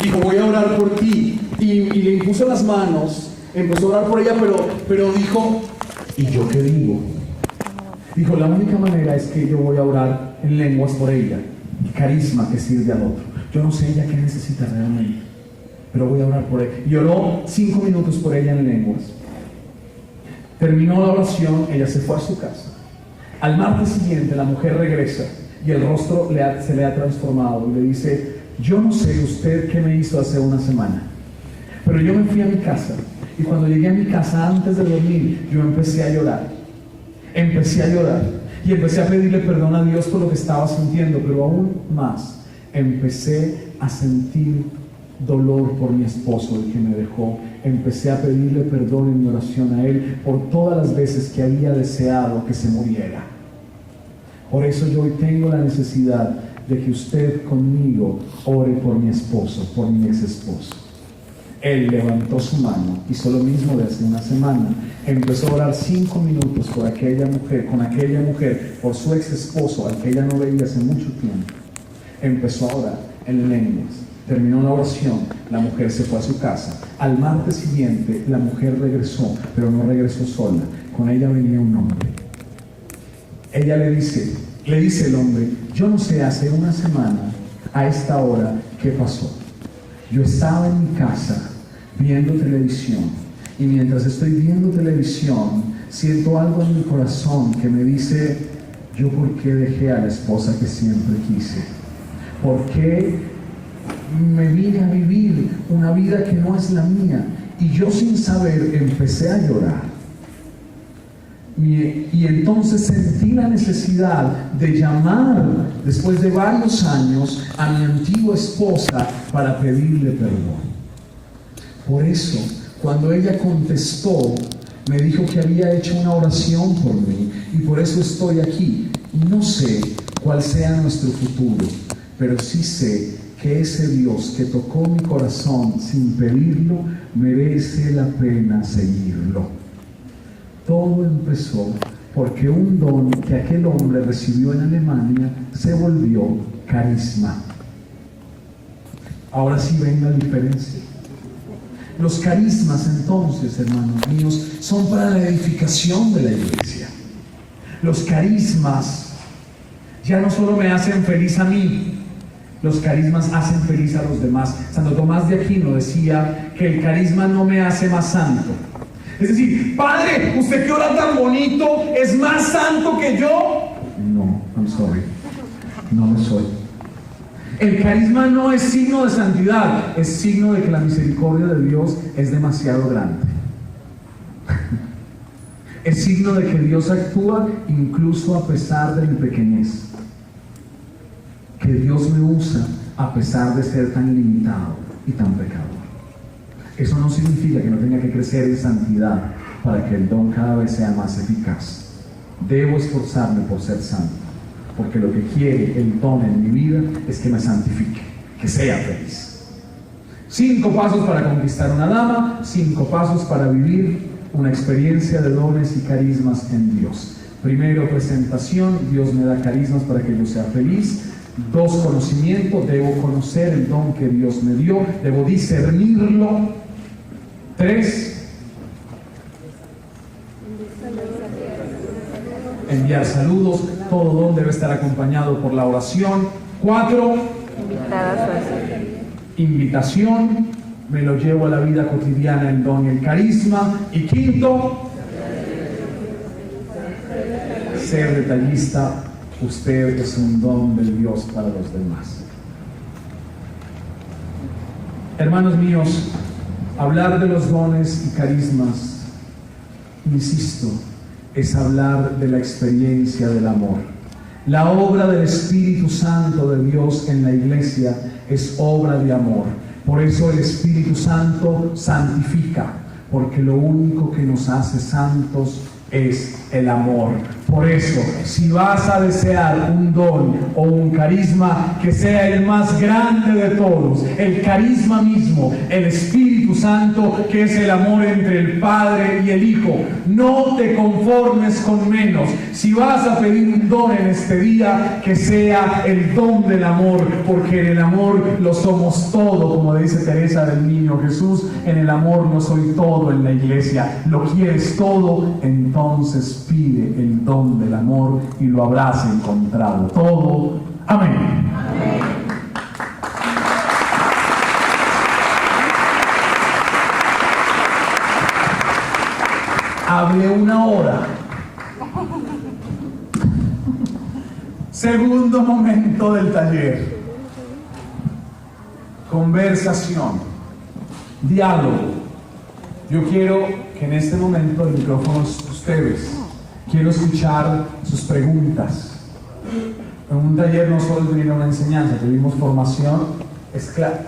dijo: voy a orar por ti, y le impuso las manos, empezó a orar por ella, pero dijo: ¿y yo qué digo? Dijo: la única manera es que yo voy a orar en lenguas por ella, el carisma que sirve al otro. Yo no sé ella qué necesita realmente, pero voy a orar por ella. Y oró 5 minutos por ella en lenguas. Terminó la oración, ella se fue a su casa. Al martes siguiente la mujer regresa y el rostro se le ha transformado y le dice: yo no sé usted qué me hizo hace una semana, pero yo me fui a mi casa, y cuando llegué a mi casa antes de dormir, yo empecé a llorar y empecé a pedirle perdón a Dios por lo que estaba sintiendo, pero aún más empecé a sentir dolor por mi esposo, el que me dejó. Empecé a pedirle perdón en mi oración a él por todas las veces que había deseado que se muriera. Por eso yo hoy tengo la necesidad de que usted conmigo ore por mi esposo, por mi ex esposo. Él levantó su mano, hizo lo mismo de hace una semana, empezó a orar 5 minutos por aquella mujer, con aquella mujer, por su ex esposo, al que ella no veía hace mucho tiempo. Empezó a orar en lenguas. Terminó la oración, la mujer se fue a su casa. Al martes siguiente la mujer regresó, pero no regresó sola, con ella venía un hombre. Ella le dice el hombre: yo no sé, hace una semana a esta hora qué pasó. Yo estaba en mi casa viendo televisión, y mientras estoy viendo televisión siento algo en mi corazón que me dice: yo por qué dejé a la esposa que siempre quise, por qué me vine a vivir una vida que no es la mía. Y yo, sin saber, empecé a llorar. Y entonces sentí la necesidad de llamar, después de varios años, a mi antigua esposa para pedirle perdón. Por eso, cuando ella contestó, me dijo que había hecho una oración por mí, y por eso estoy aquí. No sé cuál sea nuestro futuro, pero sí sé que ese Dios que tocó mi corazón sin pedirlo, merece la pena seguirlo. Todo empezó porque un don que aquel hombre recibió en Alemania se volvió carisma. Ahora sí ven la diferencia. Los carismas, entonces, hermanos míos, son para la edificación de la iglesia. Los carismas ya no solo me hacen feliz a mí, los carismas hacen feliz a los demás. Santo Tomás de Aquino decía que el carisma no me hace más santo. Es decir: padre, usted que ora tan bonito, ¿es más santo que yo? No, I'm sorry, no lo soy. El carisma no es signo de santidad, es signo de que la misericordia de Dios es demasiado grande. Es signo de que Dios actúa incluso a pesar de mi pequeñez, que Dios me usa a pesar de ser tan limitado y tan pecador. Eso no significa que no tenga que crecer en santidad para que el don cada vez sea más eficaz. Debo esforzarme por ser santo, porque lo que quiere el don en mi vida es que me santifique, que sea feliz. 5 pasos para conquistar una dama, 5 pasos para vivir una experiencia de dones y carismas en Dios. Primero, presentación: Dios me da carismas para que yo sea feliz. 2, conocimiento: debo conocer el don que Dios me dio, debo discernirlo. 3, enviar saludos. Todo don debe estar acompañado por la oración. 4, invitación: me lo llevo a la vida cotidiana, el don y el carisma. Y 5, ser detallista: usted es un don de Dios para los demás. Hermanos míos, hablar de los dones y carismas, insisto, es hablar de la experiencia del amor. La obra del Espíritu Santo de Dios en la iglesia es obra de amor. Por eso el Espíritu Santo santifica. porque lo único que nos hace santos es el amor. Por eso, si vas a desear un don o un carisma, que sea el más grande de todos, el carisma mismo, el Espíritu Santo, que es el amor entre el Padre y el Hijo. No te conformes con menos. Si vas a pedir un don en este día, que sea el don del amor, porque en el amor lo somos todo, como dice Teresa del Niño Jesús. En el amor no soy todo en la iglesia. Lo quieres todo, entonces pide el don del amor y lo habrás encontrado todo. Amén. Amén. Hablé una hora. Segundo momento del taller. Conversación. Diálogo. Yo quiero que en este momento el micrófono es ustedes. Quiero escuchar sus preguntas. En un taller no solo tuvimos una enseñanza, tuvimos formación.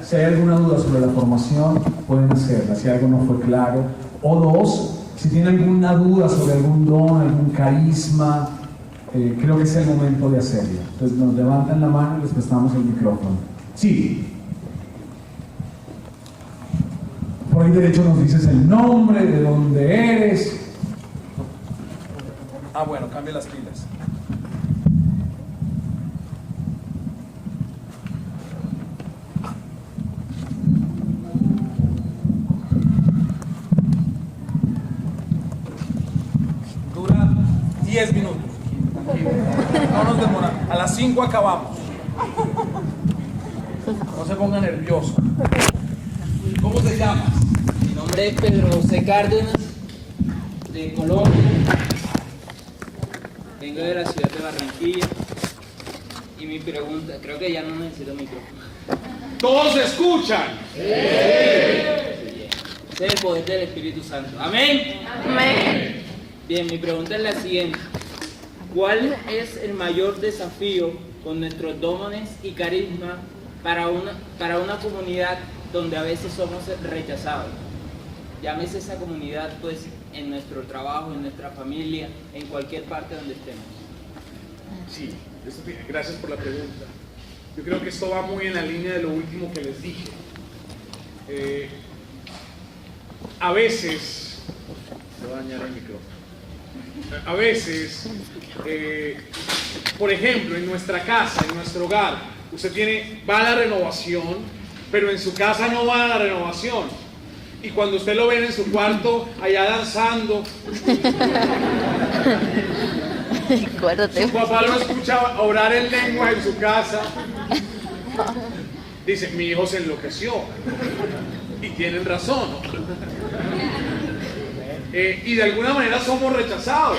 Si hay alguna duda sobre la formación, pueden hacerla. Si algo no fue claro. O dos, si tienen alguna duda sobre algún don, algún carisma, creo que es el momento de hacerlo. Entonces nos levantan la mano y les prestamos el micrófono. Sí. Por ahí derecho nos dices el nombre, de dónde eres. Bueno, cambia las pilas. Dura 10 minutos. No nos demora. A las 5 acabamos. No se ponga nervioso. ¿Cómo te llamas? Mi nombre es Pedro José Cárdenas, de Colombia. Vengo de la ciudad de Barranquilla. Y mi pregunta, creo que ya no necesito micrófono. ¿Todos escuchan? Sí. Ese es el poder del Espíritu Santo. Amén. Amén. Bien, mi pregunta es la siguiente. ¿Cuál es el mayor desafío con nuestros dones y carisma para una comunidad donde a veces somos rechazados? Llámese esa comunidad, pues, en nuestro trabajo, en nuestra familia, en cualquier parte donde estemos. Sí, gracias por la pregunta. Yo creo que esto va muy en la línea de lo último que les dije. A veces, se va a dañar el micrófono. A veces, por ejemplo, en nuestra casa, en nuestro hogar, usted va a la renovación, pero en su casa no va a la renovación. Y cuando usted lo ve en su cuarto, allá danzando, su papá lo escucha orar en lengua en su casa, dice, mi hijo se enloqueció. Y tienen razón. Y de alguna manera somos rechazados.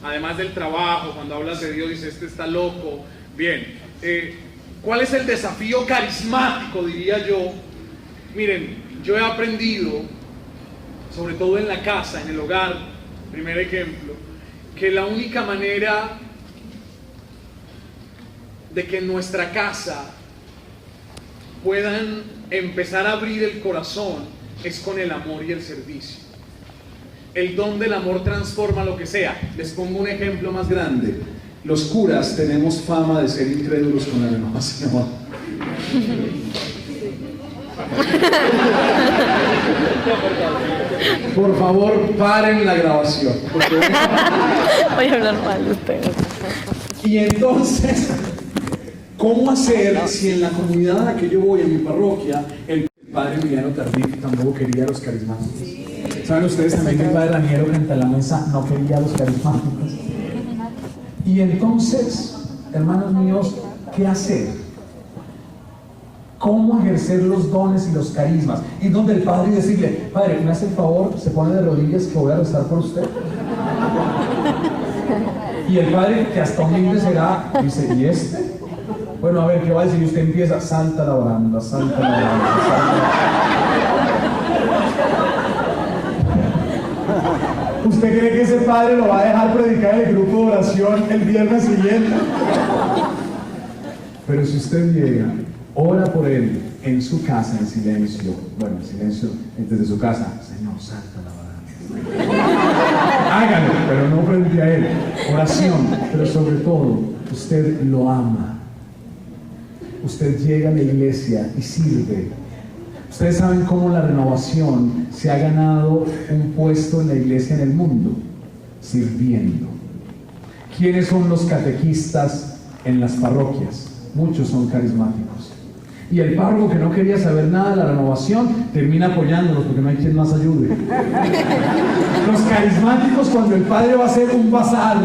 Además del trabajo, cuando hablas de Dios, dice, este está loco. Bien, ¿cuál es el desafío carismático, diría yo? Miren, yo he aprendido, sobre todo en la casa, en el hogar, primer ejemplo, que la única manera de que en nuestra casa puedan empezar a abrir el corazón es con el amor y el servicio. El don del amor transforma lo que sea. Les pongo un ejemplo más grande. Los curas tenemos fama de ser incrédulos con la renovación. Por favor, paren la grabación. Voy a hablar mal de ustedes. Y entonces, ¿cómo hacer si en la comunidad a la que yo voy, en mi parroquia, el padre Emiliano Tardif tampoco quería a los carismáticos? ¿Saben ustedes también que el padre Raniero frente a la mesa no quería a los carismáticos? Y entonces, hermanos míos, ¿qué hacer? ¿Cómo ejercer los dones y los carismas? Ir donde el padre y decirle, padre, ¿me hace el favor? Se pone de rodillas que voy a rezar por usted. Y el padre, que hasta humilde será, dice, ¿y este? Bueno, a ver, ¿qué va a decir? Y usted empieza, salta la baranda, salta la baranda, salta la... ¿Usted cree que ese padre lo va a dejar predicar en el grupo de oración el viernes siguiente? Pero si usted llega, ora por él en su casa, en silencio, bueno, en silencio desde su casa, Señor, salta la baraja. Hágalo, pero no frente a Él. Oración, pero sobre todo, usted lo ama. Usted llega a la iglesia y sirve. Ustedes saben cómo la renovación se ha ganado un puesto en la iglesia en el mundo, sirviendo. ¿Quiénes son los catequistas en las parroquias? Muchos son carismáticos. Y el párroco que no quería saber nada de la renovación termina apoyándolos porque no hay quien más ayude. Los carismáticos, cuando el padre va a hacer un bazar,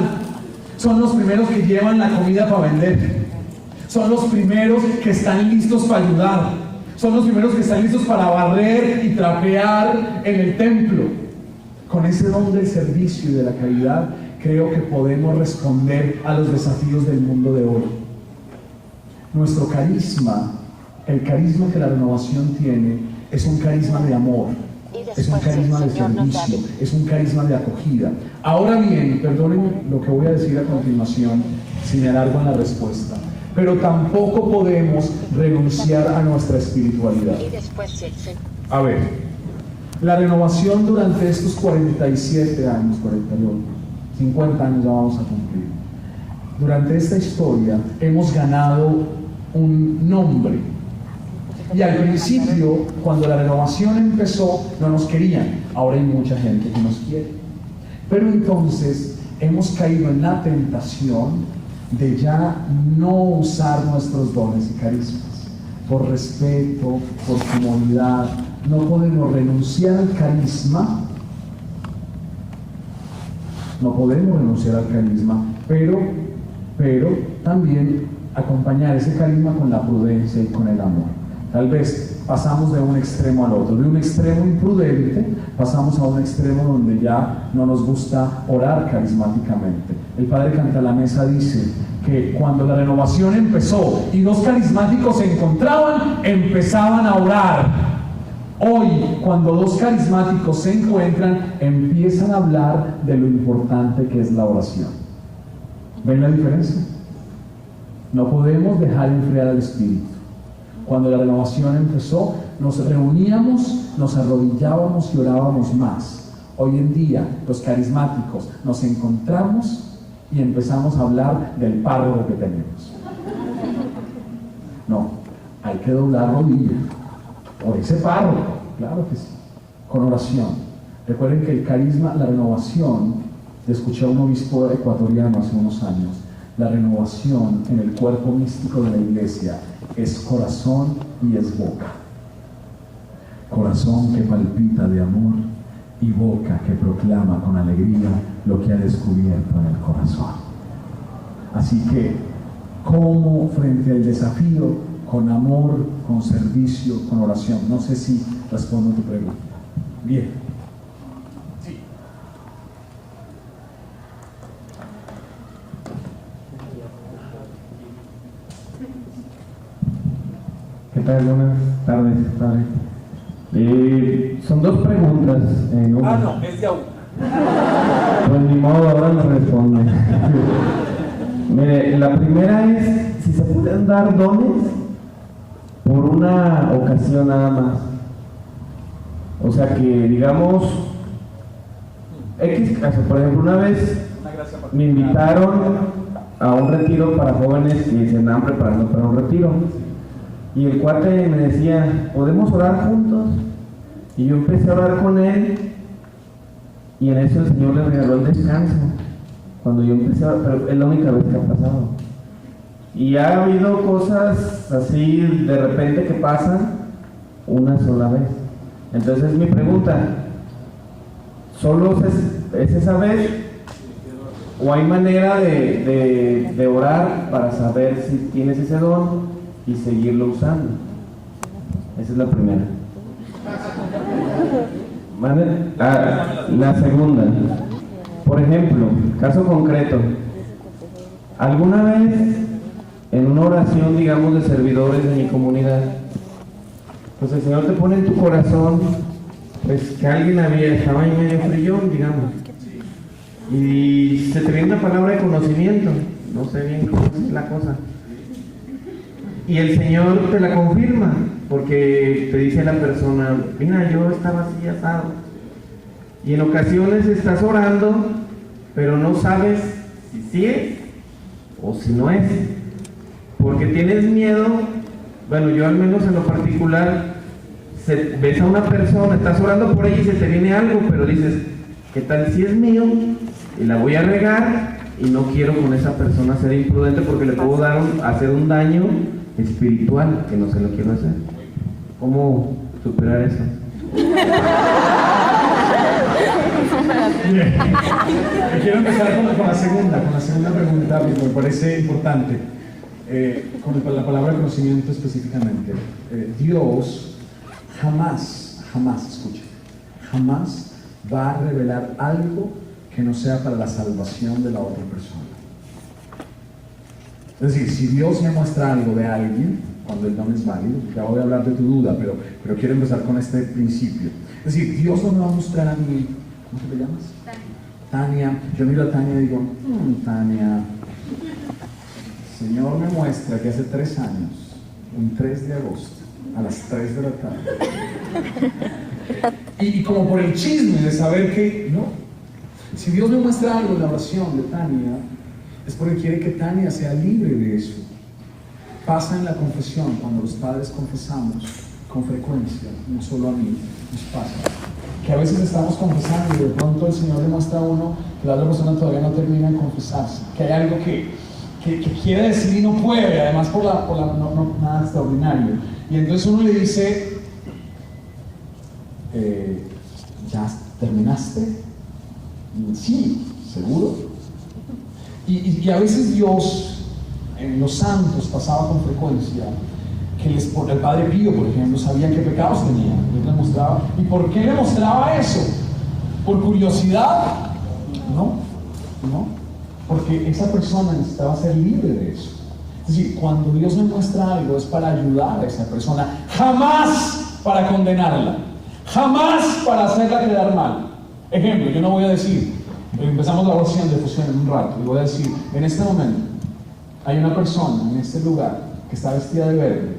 son los primeros que llevan la comida para vender. Son los primeros que están listos para ayudar. Son los primeros que están listos para barrer y trapear en el templo. Con ese don del servicio y de la caridad, creo que podemos responder a los desafíos del mundo de hoy. Nuestro carisma, el carisma que la renovación tiene, es un carisma de amor, es un carisma de servicio, es un carisma de acogida. Ahora bien, perdonen lo que voy a decir a continuación, si me alargo en la respuesta, pero tampoco podemos renunciar a nuestra espiritualidad. A ver, la renovación durante estos 47 años, 48, 50 años ya vamos a cumplir. Durante esta historia hemos ganado un nombre. Y al principio, cuando la renovación empezó, no nos querían. Ahora hay mucha gente que nos quiere. Pero entonces hemos caído en la tentación de ya no usar nuestros dones y carismas. Por respeto, por comodidad, no podemos renunciar al carisma. No podemos renunciar al carisma, pero también acompañar ese carisma con la prudencia y con el amor. Tal vez pasamos de un extremo al otro, de un extremo imprudente pasamos a un extremo donde ya no nos gusta orar carismáticamente. El padre Cantalamessa dice que cuando la renovación empezó y dos carismáticos se encontraban, empezaban a orar. Hoy, cuando dos carismáticos se encuentran, empiezan a hablar de lo importante que es la oración. ¿Ven la diferencia? No podemos dejar enfriar al Espíritu. Cuando la renovación empezó, nos reuníamos, nos arrodillábamos y orábamos más. Hoy en día, los carismáticos nos encontramos y empezamos a hablar del párroco que tenemos. No, hay que doblar rodilla por ese párroco, claro que sí, con oración. Recuerden que el carisma, la renovación, escuché a un obispo ecuatoriano hace unos años, la renovación en el cuerpo místico de la iglesia es corazón y es boca. Corazón que palpita de amor y boca que proclama con alegría lo que ha descubierto en el corazón. Así que, ¿cómo frente al desafío? Con amor, con servicio, con oración. No sé si respondo a tu pregunta. Bien. Sí. ¿Qué tal? Buenas tardes, padre. Son dos preguntas en una. No, es de a uno. Pues ni modo, ahora me responde. Mire, la primera es si se pueden dar dones por una ocasión nada más. O sea que, digamos, X caso, por ejemplo, una vez me invitaron a un retiro para jóvenes que se andaban preparando para un retiro. Y el cuate me decía, ¿podemos orar juntos? Y yo empecé a orar con él, y en eso el Señor le regaló el descanso. Cuando yo empecé a orar, pero es la única vez que ha pasado. Y ha habido cosas así de repente que pasan una sola vez. Entonces mi pregunta, ¿solo es esa vez? ¿O hay manera de orar para saber si tienes ese don y seguirlo usando? Esa es la primera. La segunda, por ejemplo, caso concreto, ¿alguna vez en una oración, digamos, de servidores de mi comunidad, pues el Señor te pone en tu corazón, pues que alguien estaba ahí medio frillón, digamos, y se te viene una palabra de conocimiento, no sé bien cómo es la cosa, y el Señor te la confirma, porque te dice la persona, mira, yo estaba así asado. Y en ocasiones estás orando, pero no sabes si sí es o si no es, porque tienes miedo. Bueno, yo al menos en lo particular, ves a una persona, estás orando por ella y se te viene algo, pero dices, ¿qué tal si es mío? Y la voy a regar y no quiero con esa persona ser imprudente porque le puedo hacer un daño espiritual que no se lo quiero hacer. ¿Cómo superar eso? Bien. Quiero empezar con la segunda pregunta, porque me parece importante, con la palabra conocimiento específicamente. Dios jamás, escuchen, jamás va a revelar algo que no sea para la salvación de la otra persona. Es decir, si Dios me muestra algo de alguien, cuando el don es válido, ya voy a hablar de tu duda, pero quiero empezar con este principio. Es decir, Dios no me va a mostrar a mí, ¿cómo te llamas? Tania. Yo miro a Tania y digo, Tania, el Señor me muestra que hace 3 años, un 3 de agosto, a las 3 de la tarde, y como por el chisme de saber que, no, si Dios me muestra algo en la oración de Tania, es porque quiere que Tania sea libre de eso. Pasa en la confesión, cuando los padres confesamos con frecuencia, no solo a mí, nos pasa, que a veces estamos confesando y de pronto el Señor le muestra a uno que la otra persona todavía no termina de confesarse, que hay algo que quiere decir y no puede, además por nada extraordinario. Y entonces uno le dice, ¿ya terminaste? Sí, seguro. Y a veces Dios, en los santos, pasaba con frecuencia que el Padre Pío, por ejemplo, sabía qué pecados tenía. Él le mostraba. ¿Y por qué le mostraba eso? ¿Por curiosidad? No. Porque esa persona necesitaba ser libre de eso. Es decir, cuando Dios me muestra algo es para ayudar a esa persona, jamás para condenarla, jamás para hacerla quedar mal. Ejemplo, yo no voy a decir, empezamos la oración de fusión en un rato, y voy a decir, en este momento hay una persona en este lugar que está vestida de verde.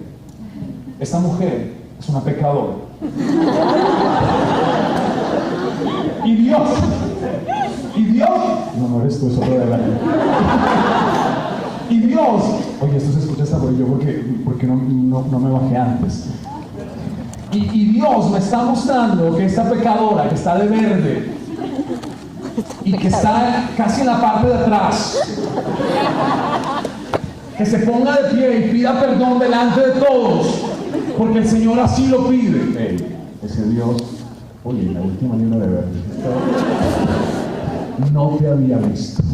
Esta mujer es una pecadora. Y Dios, no eres tú, es otro de la gente. Y Dios, oye, esto se escucha hasta por yo porque no me bajé antes. Y Dios me está mostrando que esta pecadora que está de verde y que está casi en la parte de atrás, que se ponga de pie y pida perdón delante de todos, porque el Señor así lo pide. Ese Dios, oye, la última libra de verde, no te había visto.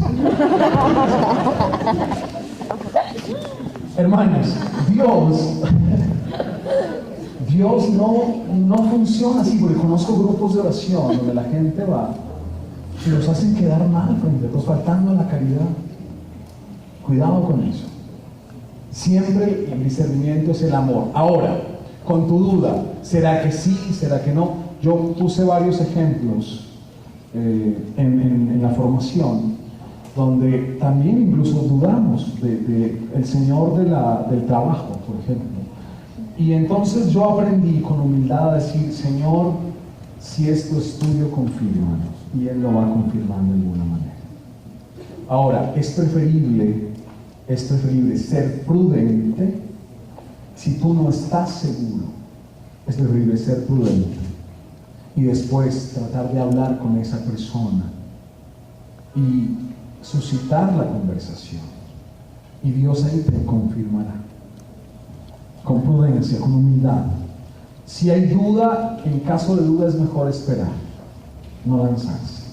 Hermanos, Dios no funciona así, porque conozco grupos de oración donde la gente va y los hacen quedar mal frente a Dios, faltando a la caridad. Cuidado con eso. Siempre el discernimiento es el amor. Ahora, con tu duda, ¿será que sí? ¿Será que no? Yo puse varios ejemplos en la formación, donde también incluso dudamos del Señor del trabajo, por ejemplo. Y entonces yo aprendí con humildad a decir, Señor, si esto es tuyo, confírmanos. Y Él lo va confirmando de alguna manera. Ahora, es preferible ser prudente si tú no estás seguro. Es preferible ser prudente y después tratar de hablar con esa persona y suscitar la conversación. Y Dios ahí te confirmará. Con prudencia, con humildad. Si hay duda, en caso de duda es mejor esperar, no lanzarse.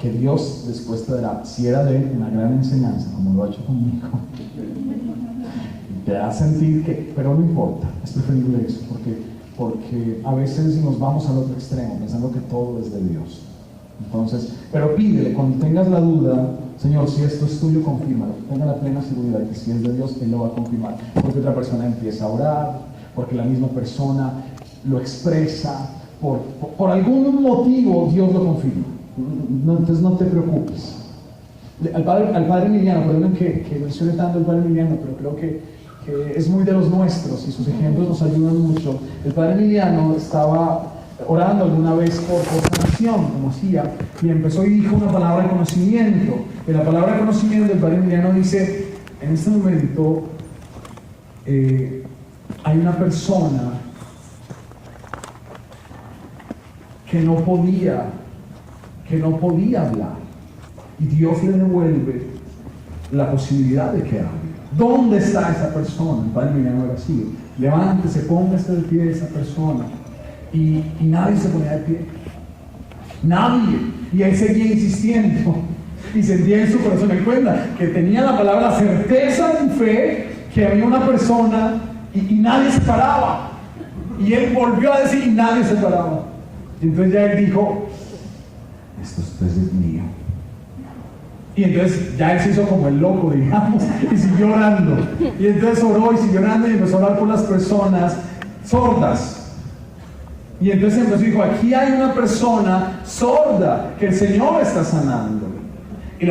Que Dios después te dará, si era de Él, una gran enseñanza, como lo ha hecho conmigo. Te da sentir que, pero no importa, es preferible eso, porque a veces nos vamos al otro extremo, pensando que todo es de Dios. Entonces, pero pídele, cuando tengas la duda, Señor, si esto es tuyo, confírmalo. Tenga la plena seguridad de que si es de Dios, Él lo va a confirmar. Porque otra persona empieza a orar, porque la misma persona lo expresa, por algún motivo Dios lo confirma. Entonces no te preocupes. Al padre Emiliano, perdonen que mencione tanto al padre Emiliano, pero creo que que es muy de los nuestros y sus ejemplos nos ayudan mucho. El padre Emiliano estaba orando alguna vez por sanación, como hacía, y empezó y dijo una palabra de conocimiento. Y la palabra de conocimiento del padre Emiliano dice: en este momento hay una persona que no podía hablar, y Dios le devuelve la posibilidad de que hable. ¿Dónde está esa persona? El padre Emiliano era así: levántese, póngase de pie esa persona. Y nadie se ponía de pie. Nadie. Y él seguía insistiendo. Y sentía en su corazón, me cuenta, que tenía la palabra certeza en fe, que había una persona y nadie se paraba. Y él volvió a decir y nadie se paraba. Y entonces ya él dijo: esto es mío. Y entonces ya él se hizo como el loco, digamos, y siguió orando. Y entonces oró y siguió orando y empezó a orar por las personas sordas. Y entonces empezó y dijo: aquí hay una persona sorda que el Señor está sanando. Y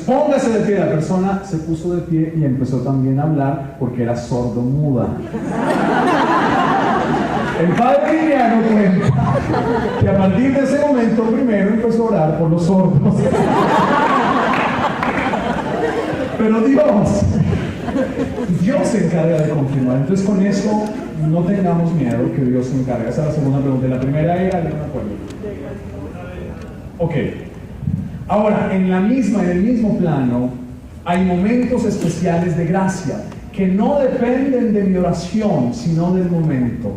póngase de pie. La persona se puso de pie y empezó también a hablar porque era sordo-muda. El padre Emiliano cuenta que a partir de ese momento primero empezó a orar por los sordos. Pero Dios se encarga de confirmar. Entonces con eso no tengamos miedo, que Dios se encarga. Esa es la segunda pregunta. La primera era, no me acuerdo. Ok. Ahora, en el mismo plano, hay momentos especiales de gracia que no dependen de mi oración, sino del momento.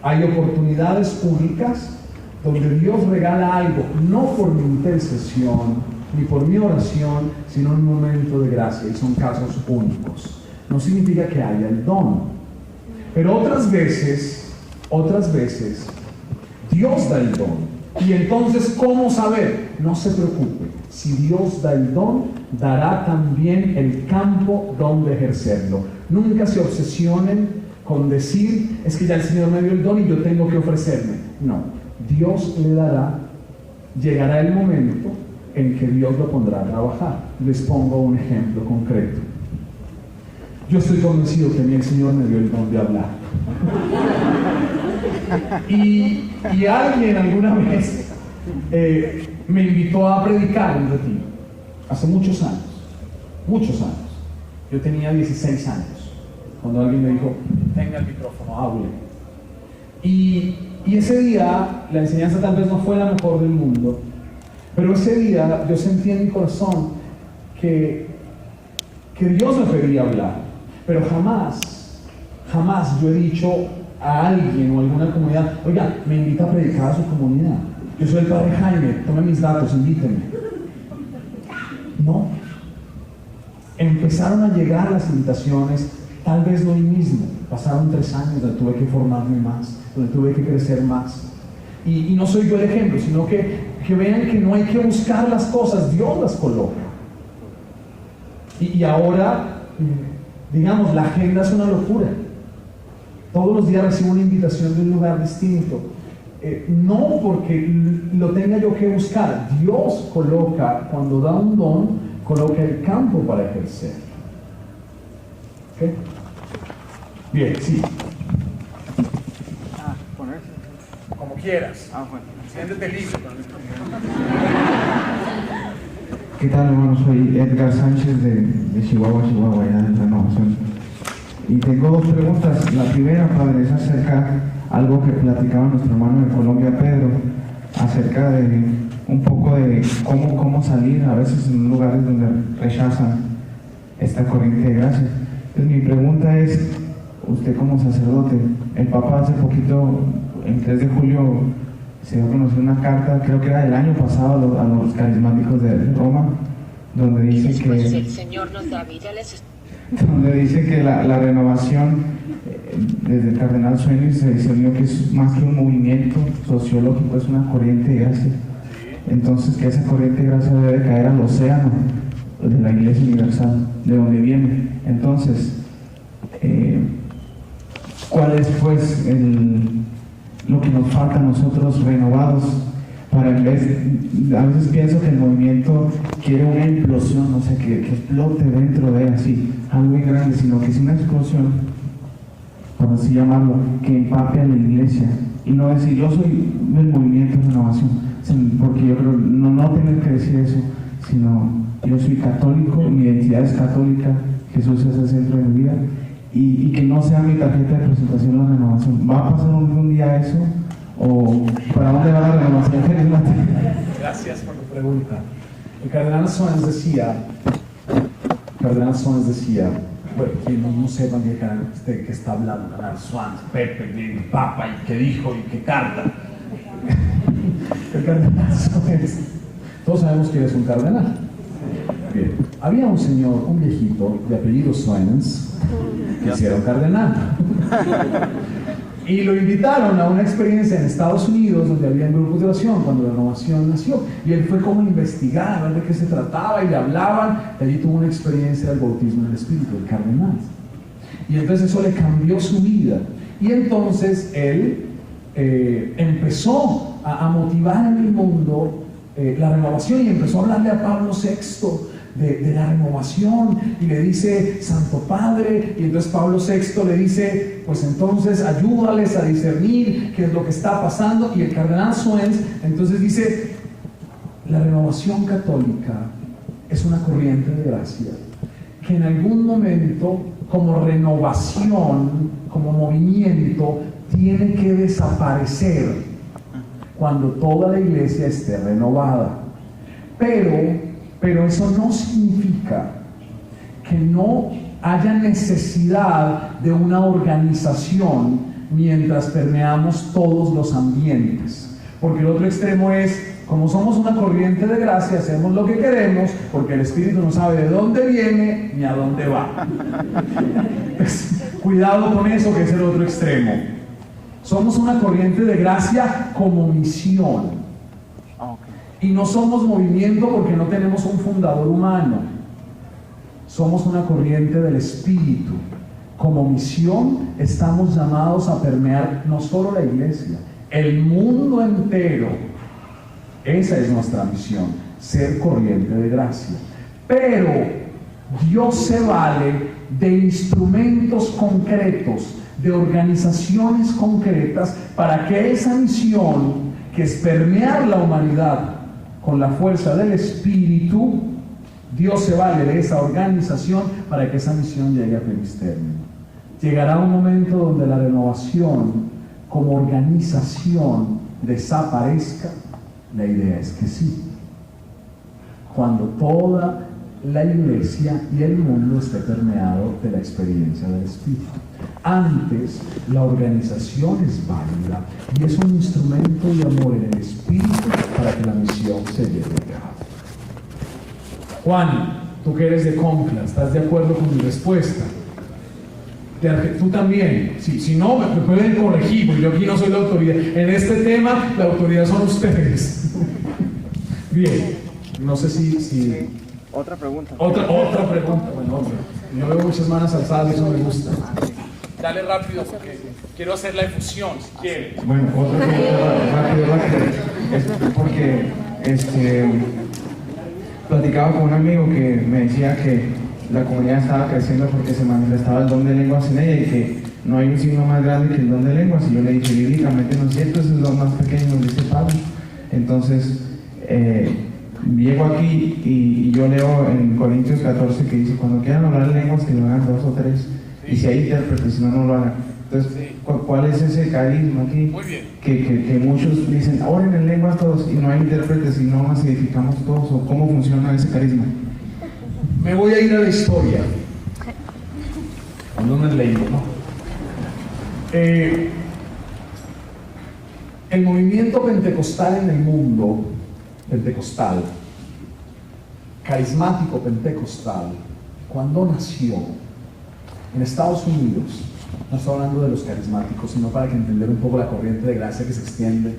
Hay oportunidades únicas donde Dios regala algo, no por mi intercesión ni por mi oración, sino en un momento de gracia, y son casos únicos. No significa que haya el don, pero otras veces, Dios da el don. Y entonces, ¿cómo saber? No se preocupe, si Dios da el don, dará también el campo donde ejercerlo. Nunca se obsesionen con decir: es que ya el Señor me dio el don y yo tengo que ofrecerme. No, Dios le dará, llegará el momento en que Dios lo pondrá a trabajar. Les pongo un ejemplo concreto. Yo estoy convencido que a mí el Señor me dio el don de hablar. Y alguien alguna vez me invitó a predicar un retiro, hace muchos años. Yo tenía 16 años, cuando alguien me dijo: tenga el micrófono, hable. Y ese día, la enseñanza tal vez no fue la mejor del mundo, pero ese día yo sentí en mi corazón que Dios me pedía hablar, pero jamás yo he dicho a alguien o a alguna comunidad: oiga, me invita a predicar a su comunidad, yo soy el padre Jaime, tome mis datos, invíteme. No. Empezaron a llegar las invitaciones, tal vez no hoy mismo, pasaron 3 años donde tuve que formarme más, donde tuve que crecer más. Y no soy yo el ejemplo, sino que vean que no hay que buscar las cosas, Dios las coloca. Y ahora, digamos, la agenda es una locura. Todos los días recibo una invitación de un lugar distinto. No porque lo tenga yo que buscar. Dios coloca, cuando da un don, coloca el campo para ejercer. ¿Ok? Bien, sí. Ponerse. Como quieras. Bueno. Siéntete libre. ¿Qué tal, hermano? Soy Edgar Sánchez de Chihuahua, allá en Renovación. Y tengo 2 preguntas. La primera, padre, es acerca de algo que platicaba nuestro hermano de Colombia, Pedro, acerca de un poco de cómo salir a veces en lugares donde rechazan esta corriente de gracia. Entonces mi pregunta es, usted como sacerdote, el Papa hace poquito, el 3 de julio, se dio a conocer una carta, creo que era del año pasado, a los carismáticos de Roma, donde dice que el Señor nos da vida, donde dice que la renovación, desde el cardenal Suenis se discernió que es más que un movimiento sociológico, es una corriente de gracia. Entonces que esa corriente de gracia debe caer al océano de la Iglesia Universal, de donde viene. Entonces, ¿cuál es pues lo que nos falta a nosotros renovados para en vez, a veces pienso que el movimiento quiere una implosión, o sea, que explote dentro de así, algo muy grande, sino que es una explosión, por así llamarlo, que empape a la iglesia. Y no decir, yo soy del movimiento de renovación, porque yo creo, no tener que decir eso, sino yo soy católico, mi identidad es católica, Jesús es el centro de mi vida, y que no sea mi tarjeta de presentación la renovación. ¿Va a pasar un día eso? ¿O para dónde va la renovación carismática? Gracias por tu pregunta. El cardenal Soanes decía, bueno, quien no sepan de qué está hablando, cardenal Soanes, Pepe, el Papa, y qué dijo, y qué carta. El cardenal Soanes, todos sabemos que es un cardenal. Bien, había un señor, un viejito, de apellido Soanes, que sí era un cardenal. Y lo invitaron a una experiencia en Estados Unidos donde había grupos de oración cuando la renovación nació. Y él fue como a investigar, a ver de qué se trataba, y le hablaban. Y allí tuvo una experiencia del bautismo en el Espíritu, el cardenal. Y entonces eso le cambió su vida. Y entonces él empezó a motivar en el mundo la renovación, y empezó a hablarle a Pablo VI de la renovación, y le dice: Santo Padre. Y entonces Pablo VI le dice: pues entonces ayúdales a discernir qué es lo que está pasando. Y el cardenal Soanes entonces dice: la renovación católica es una corriente de gracia que en algún momento, como renovación, como movimiento, tiene que desaparecer cuando toda la iglesia esté renovada. Pero eso no significa que no haya necesidad de una organización mientras permeamos todos los ambientes. Porque el otro extremo es, como somos una corriente de gracia, hacemos lo que queremos, porque el Espíritu no sabe de dónde viene ni a dónde va. Pues, cuidado con eso, que es el otro extremo. Somos una corriente de gracia como misión. Y no somos movimiento porque no tenemos un fundador humano. Somos una corriente del Espíritu. Como misión estamos llamados a permear no solo la iglesia, el mundo entero. Esa es nuestra misión, ser corriente de gracia. Pero Dios se vale de instrumentos concretos, de organizaciones concretas, para que esa misión, que es permear la humanidad con la fuerza del Espíritu, Dios se vale de esa organización para que esa misión llegue a feliz término. Llegará un momento donde la renovación como organización desaparezca. La idea es que sí. Cuando toda la iglesia y el mundo esté permeado de la experiencia del Espíritu. Antes, la organización es válida y es un instrumento de amor en el Espíritu para que la misión se lleve a cabo. Juan, tú que eres de Concla, ¿estás de acuerdo con mi respuesta? Tú también. Sí, si no, me pueden corregir, porque yo aquí no soy la autoridad. En este tema, la autoridad son ustedes. Bien, no sé si... Otra pregunta. Otra pregunta. Bueno, yo veo muchas manos alzadas y eso me gusta. Dale rápido porque quiero hacer la efusión, si quieres. Bueno, otra pregunta rápido. Es porque platicaba con un amigo que me decía que la comunidad estaba creciendo porque se manifestaba el don de lenguas en ella, y que no hay un signo más grande que el don de lenguas. Y yo le dije: bíblicamente no es cierto, es el don más pequeño, nos dice Pablo. Entonces, llego aquí y yo leo en Corintios 14 que dice: cuando quieran hablar lenguas, que lo hagan 2 o 3, y si hay intérpretes, si no, no lo hagan. Entonces, ¿cuál es ese carisma aquí? Muy bien. Que muchos dicen: oren en lenguas todos, y no hay intérpretes, y no nos edificamos todos? ¿O cómo funciona ese carisma? Me voy a ir a la historia. Cuando me leí, ¿no? El movimiento pentecostal en el mundo, pentecostal, carismático pentecostal, cuando nació en Estados Unidos, no estoy hablando de los carismáticos, sino para que entender un poco la corriente de gracia que se extiende,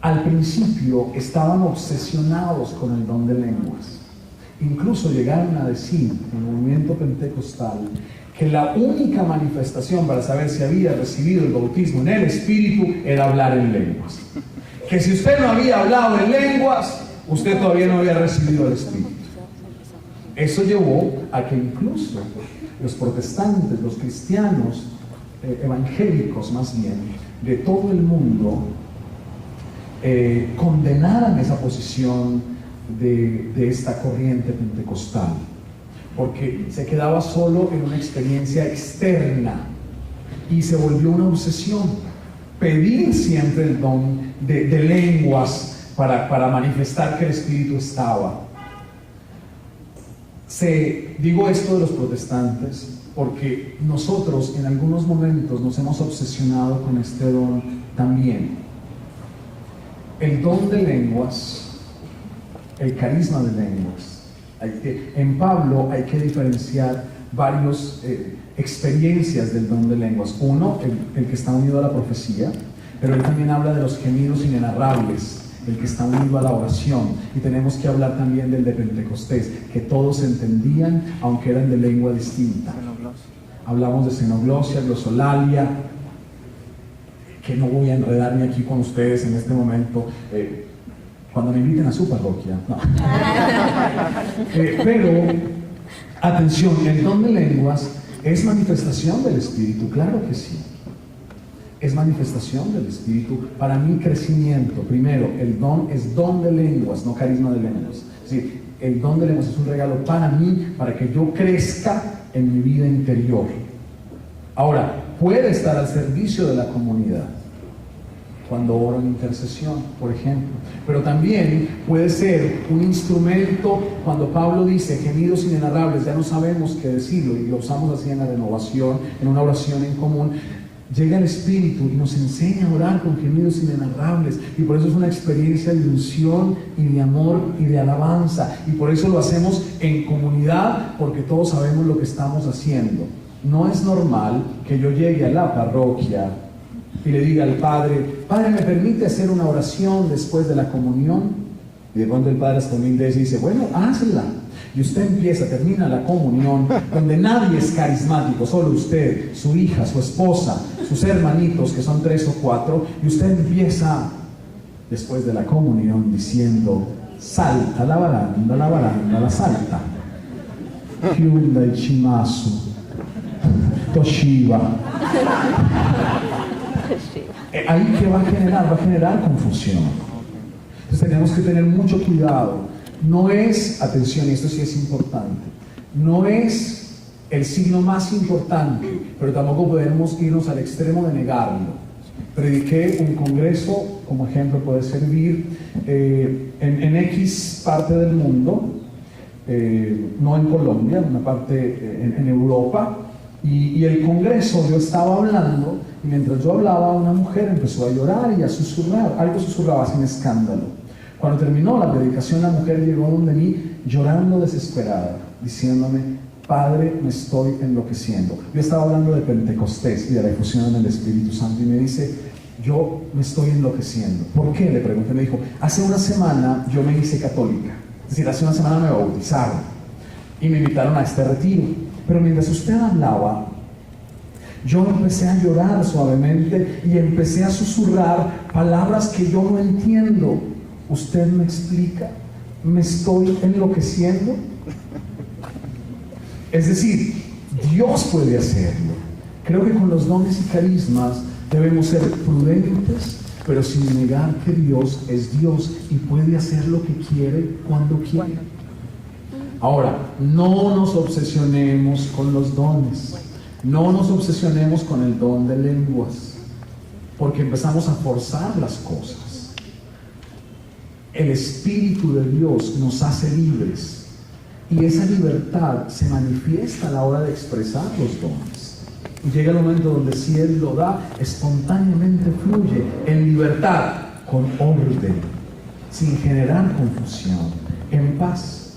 al principio estaban obsesionados con el don de lenguas. Incluso llegaron a decir, en el movimiento pentecostal, que la única manifestación para saber si había recibido el bautismo en el Espíritu era hablar en lenguas. Que si usted no había hablado en lenguas, usted todavía no había recibido el Espíritu. Eso llevó a que incluso los protestantes, los cristianos, evangélicos más bien, de todo el mundo, condenaran esa posición de esta corriente pentecostal, porque se quedaba solo en una experiencia externa y se volvió una obsesión pedir siempre el don de lenguas para manifestar que el Espíritu estaba. Digo esto de los protestantes porque nosotros en algunos momentos nos hemos obsesionado con este don también. El don de lenguas, el carisma de lenguas. En Pablo hay que diferenciar varias experiencias del don de lenguas. Uno, el que está unido a la profecía, pero él también habla de los gemidos inenarrables, el que está unido a la oración. Y tenemos que hablar también del de Pentecostés, que todos entendían, aunque eran de lengua distinta. Hablamos de xenoglosia, glosolalia, que no voy a enredarme aquí con ustedes en este momento, cuando me inviten a su parroquia. No. Pero, atención, el don de lenguas es manifestación del Espíritu, claro que sí. Es manifestación del Espíritu. Para mi crecimiento, primero, el don es don de lenguas, no carisma de lenguas. Es decir, el don de lenguas es un regalo para mí, para que yo crezca en mi vida interior. Ahora, puede estar al servicio de la comunidad, cuando oro en intercesión, por ejemplo. Pero también puede ser un instrumento, cuando Pablo dice gemidos inenarrables, ya no sabemos qué decirlo, y lo usamos así en la renovación, en una oración en común. Llega el Espíritu y nos enseña a orar con gemidos inenarrables, y por eso es una experiencia de unción y de amor y de alabanza, y por eso lo hacemos en comunidad, porque todos sabemos lo que estamos haciendo. No es normal que yo llegue a la parroquia y le diga al Padre: Padre, ¿me permite hacer una oración después de la comunión? Y de pronto el Padre hasta humildece y dice: bueno, hazla. Y usted termina la comunión, donde nadie es carismático, solo usted, su hija, su esposa, sus hermanitos, que son 3 o 4, y usted empieza, después de la comunión, diciendo: salta la baranda, la salta. Hyundai, Shimazu, Toshiba. Ahí que va a generar confusión. Entonces tenemos que tener mucho cuidado. No es, atención, y esto sí es importante, no es el signo más importante, pero tampoco podemos irnos al extremo de negarlo. Prediqué un congreso, como ejemplo puede servir, en X parte del mundo, no en Colombia, en una parte en Europa, y el congreso, yo estaba hablando, y mientras yo hablaba, una mujer empezó a llorar y a susurrar, algo susurraba sin escándalo. Cuando terminó la predicación, la mujer llegó donde mí llorando desesperada, diciéndome: Padre, me estoy enloqueciendo. Yo estaba hablando de Pentecostés y de la efusión del Espíritu Santo, y me dice: yo me estoy enloqueciendo. ¿Por qué? Le pregunté. Me dijo: hace una semana yo me hice católica, es decir, hace una semana me bautizaron y me invitaron a este retiro, pero mientras usted hablaba, yo empecé a llorar suavemente y empecé a susurrar palabras que yo no entiendo. ¿Usted me explica? ¿Me estoy enloqueciendo? Es decir, Dios puede hacerlo. Creo que con los dones y carismas debemos ser prudentes, pero sin negar que Dios es Dios y puede hacer lo que quiere cuando quiere. Ahora, no nos obsesionemos con los dones. No nos obsesionemos con el don de lenguas, porque empezamos a forzar las cosas. El Espíritu de Dios nos hace libres, y esa libertad se manifiesta a la hora de expresar los dones. Y llega el momento donde, si Él lo da, espontáneamente fluye en libertad, con orden, sin generar confusión, en paz.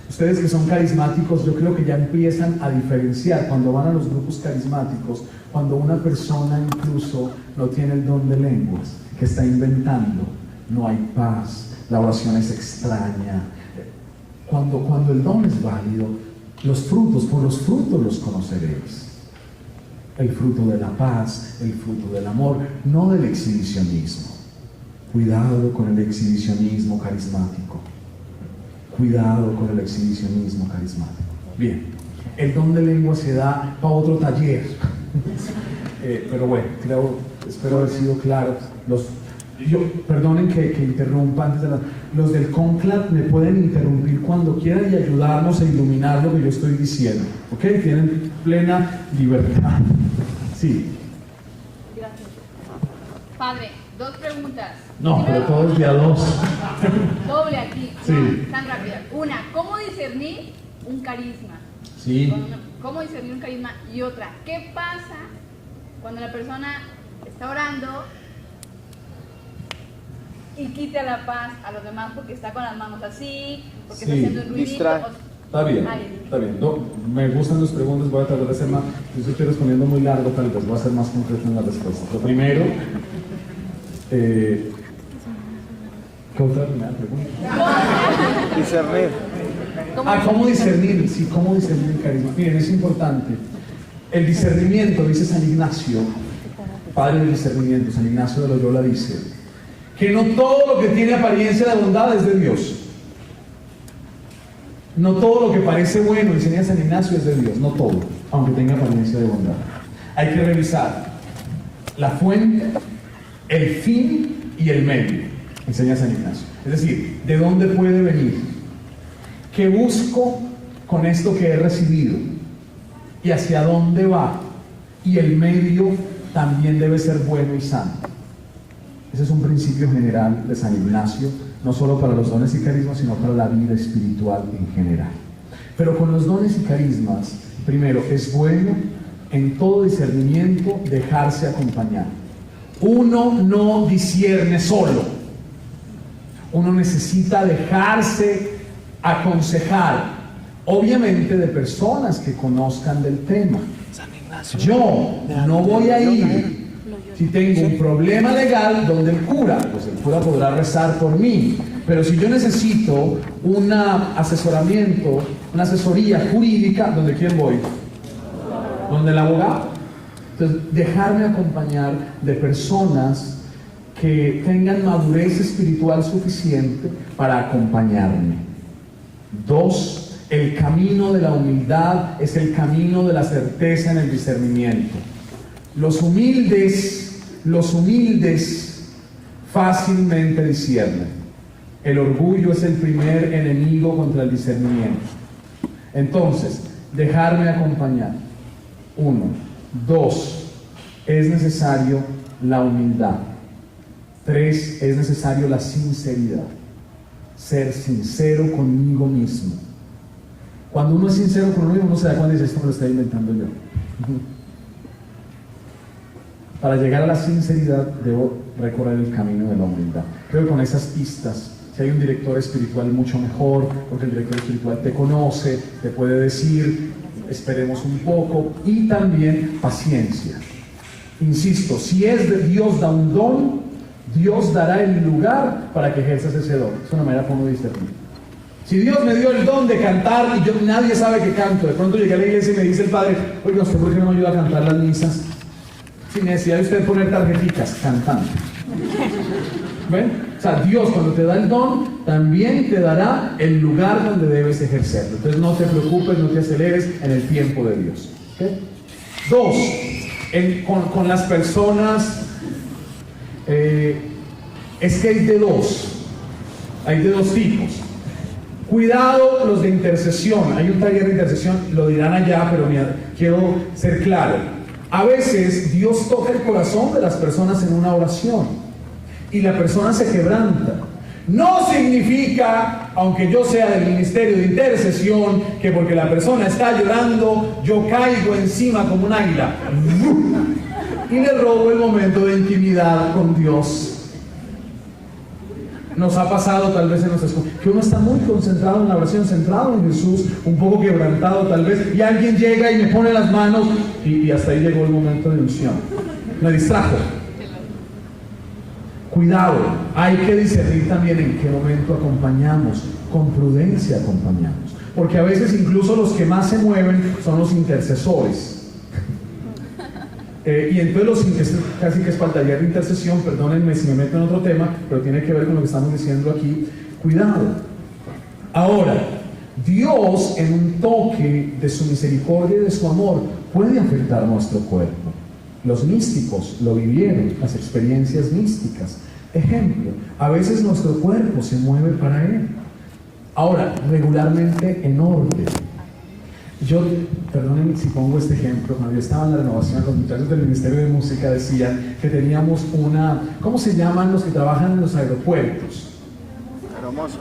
Ustedes que son carismáticos, yo creo que ya empiezan a diferenciar cuando van a los grupos carismáticos, cuando una persona incluso no tiene el don de lenguas, que está inventando. No hay paz, la oración es extraña. Cuando el don es válido, Los frutos, por los frutos los conoceréis. El fruto de la paz, el fruto del amor, no del exhibicionismo. Cuidado con el exhibicionismo carismático. Cuidado con el exhibicionismo carismático. Bien, el don de lengua se da para otro taller. Pero bueno, espero haber sido claro. Perdonen que interrumpa antes de los del conclave me pueden interrumpir cuando quieran y ayudarnos a iluminar lo que yo estoy diciendo. ¿Ok? Tienen plena libertad. Sí. Gracias. Padre, 2 preguntas. No, pero todos de a 2. Doble aquí. Sí. No, tan rápidas. Una, ¿cómo discernir un carisma? Sí. ¿Cómo discernir un carisma? Y otra, ¿qué pasa cuando la persona está orando y quita la paz a los demás porque está con las manos así, porque está haciendo un ruidito? Distrae. Está bien, está bien. No, me gustan las preguntas, voy a tratar de ser más. Yo estoy respondiendo muy largo, tal vez voy a ser más concreto en la respuesta. Lo primero, ¿qué otra primera pregunta? Discernir. ¿Cómo discernir? Sí, ¿cómo discernir el carisma? Miren, es importante. El discernimiento, dice San Ignacio, padre del discernimiento, San Ignacio de Loyola dice, que no todo lo que tiene apariencia de bondad es de Dios. No todo lo que parece bueno, enseña San Ignacio, es de Dios. No todo, aunque tenga apariencia de bondad. Hay que revisar la fuente, el fin y el medio, enseña San Ignacio. Es decir, ¿de dónde puede venir? ¿Qué busco con esto que he recibido? ¿Y hacia dónde va? Y el medio también debe ser bueno y santo. Ese es un principio general de San Ignacio, no solo para los dones y carismas, sino para la vida espiritual en general. Pero con los dones y carismas, primero, es bueno en todo discernimiento dejarse acompañar. Uno no discierne solo. Uno necesita dejarse aconsejar, obviamente de personas que conozcan del tema. Yo no voy a ir si tengo un problema legal donde el cura, pues el cura podrá rezar por mí, pero si yo necesito un asesoramiento, una asesoría jurídica, ¿donde quién voy? ¿Donde el abogado? Entonces, dejarme acompañar de personas que tengan madurez espiritual suficiente para acompañarme. 2, el camino de la humildad es el camino de la certeza en el discernimiento. Los humildes fácilmente disciernen. El orgullo es el primer enemigo contra el discernimiento. Entonces, dejarme acompañar. 1. 2, es necesario la humildad. 3, es necesario la sinceridad. Ser sincero conmigo mismo. Cuando uno es sincero con uno mismo, uno se da cuenta y dice, esto me lo estoy inventando yo. Para llegar a la sinceridad debo recorrer el camino de la humildad. Creo que con esas pistas, si hay un director espiritual mucho mejor, porque el director espiritual te conoce, te puede decir, esperemos un poco, y también paciencia. Insisto, si es de Dios da un don, Dios dará el lugar para que ejerzas ese don. Es una manera como discernir. Si Dios me dio el don de cantar y nadie sabe que canto, de pronto llegué a la iglesia y me dice el padre, oiga, ¿usted por qué no me ayuda a cantar las misas? Sin necesidad de usted poner tarjetitas, cantando. ¿Ven? O sea, Dios cuando te da el don, también te dará el lugar donde debes ejercerlo. Entonces no te preocupes, no te aceleres en el tiempo de Dios. ¿Okay? 2, con las personas, es que hay de dos tipos. Cuidado los de intercesión. Hay un taller de intercesión, lo dirán allá, pero quiero ser claro. A veces Dios toca el corazón de las personas en una oración y la persona se quebranta. No significa, aunque yo sea del ministerio de intercesión, que porque la persona está llorando, yo caigo encima como un águila y le robo el momento de intimidad con Dios. Nos ha pasado tal vez en nuestras cosas, que uno está muy concentrado en la oración, centrado en Jesús, un poco quebrantado tal vez, y alguien llega y me pone las manos, y hasta ahí llegó el momento de unción. Me distrajo. Cuidado, hay que discernir también en qué momento acompañamos, con prudencia acompañamos. Porque a veces incluso los que más se mueven son los intercesores. Y entonces casi que es para el taller de intercesión, perdónenme si me meto en otro tema, pero tiene que ver con lo que estamos diciendo aquí. Cuidado. Ahora, Dios en un toque de su misericordia y de su amor puede afectar nuestro cuerpo. Los místicos lo vivieron, las experiencias místicas. Ejemplo, a veces nuestro cuerpo se mueve para Él. Ahora, regularmente en orden. Yo, perdónenme si pongo este ejemplo, cuando yo estaba en la renovación, los muchachos del Ministerio de Música decían que teníamos ¿cómo se llaman los que trabajan en los aeropuertos? Hermoso.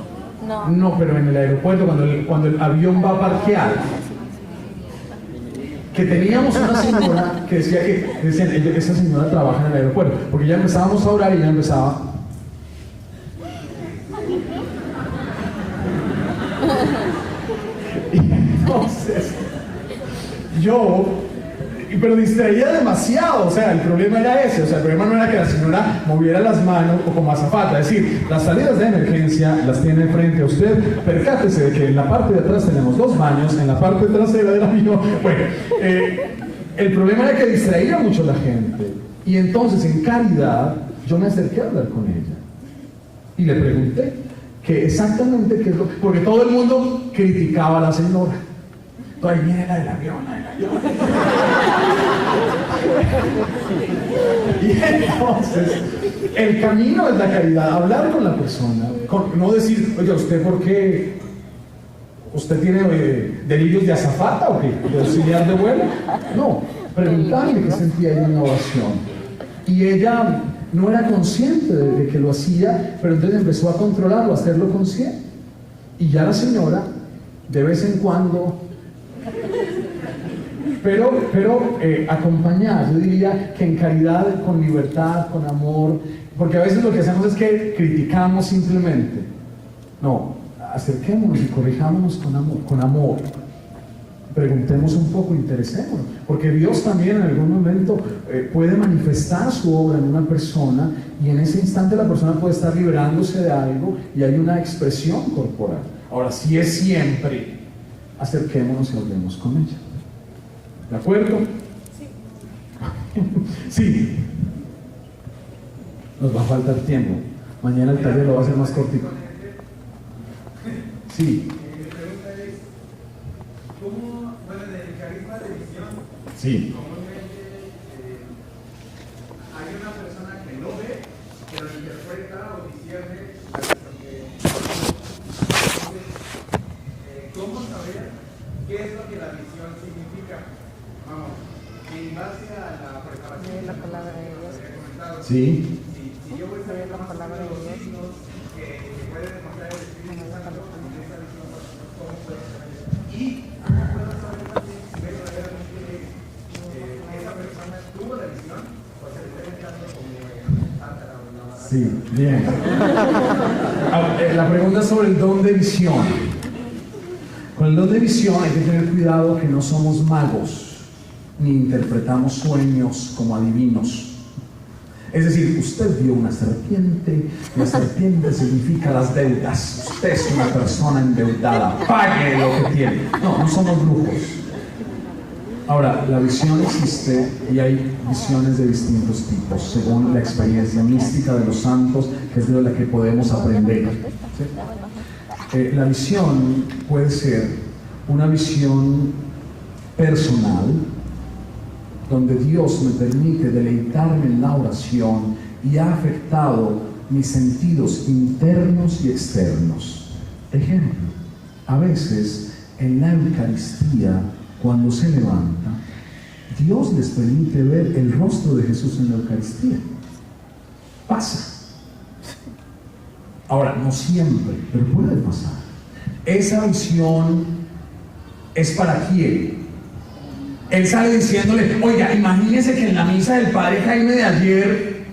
No, pero en el aeropuerto, cuando el avión va a parquear, que teníamos una señora que decía decían, esa señora trabaja en el aeropuerto, porque ya empezábamos a orar y ya empezaba. Y entonces, pero distraía demasiado, o sea, el problema era ese, o sea, el problema no era que la señora moviera las manos o como azafata, es decir, las salidas de emergencia las tiene frente a usted, percátese de que en la parte de atrás tenemos 2 baños, en la parte trasera del avión, bueno, el problema era que distraía mucho a la gente, y entonces en caridad yo me acerqué a hablar con ella, y le pregunté que exactamente qué es lo, porque todo el mundo criticaba a la señora. Ahí viene la del avión, Y entonces, el camino es la caridad, hablar con la persona, no decir, oye, ¿usted por qué? ¿Usted tiene delirios de azafata o qué? ¿De auxiliar de vuelo? No, preguntarle qué sentía ella en la oración. Y ella no era consciente de que lo hacía, pero entonces empezó a controlarlo, a hacerlo consciente. Y ya la señora, de vez en cuando, pero acompañar, yo diría que en caridad, con libertad, con amor, porque a veces lo que hacemos es que criticamos simplemente. No, acerquémonos y corrijámonos con amor. Preguntemos un poco, interesémonos, porque Dios también en algún momento puede manifestar su obra en una persona y en ese instante la persona puede estar liberándose de algo y hay una expresión corporal. Ahora, si es siempre, acerquémonos y hablemos con ella. ¿De acuerdo? Sí. Sí. Nos va a faltar tiempo. Mañana el taller lo va a hacer más cortito. Sí. ¿Cómo, bueno, en el carisma de visión, Sí. comúnmente hay una persona que no ve, pero interpreta o discierne lo que... ¿Cómo saber qué es lo que la visión significa? Vamos, en base a la preparación de la palabra de Dios. Sí. Si yo voy a saber la palabra de los signos que puede demostrar el Espíritu Santo con esa visión, ¿cómo puedo saber eso? Y ¿cómo puedo saber también si verdaderamente esa persona tuvo la visión o se le está echando como tátara o una barata? Sí, bien. La pregunta es sobre el don de visión. Con el don de visión hay que tener cuidado que no somos magos ni interpretamos sueños como adivinos. Es decir, usted vio una serpiente, la serpiente significa las deudas. Usted es una persona endeudada, pague lo que tiene. No somos brujos. Ahora, la visión existe y hay visiones de distintos tipos, según la experiencia mística de los santos, que es de la que podemos aprender. ¿Sí? La visión puede ser una visión personal, donde Dios me permite deleitarme en la oración y ha afectado mis sentidos internos y externos. Ejemplo, a veces en la Eucaristía, cuando se levanta, Dios les permite ver el rostro de Jesús en la Eucaristía. Pasa. Ahora, no siempre, pero puede pasar. Esa visión es para quién. Él sale diciéndole, oiga, imagínese que en la misa del Padre Jaime de ayer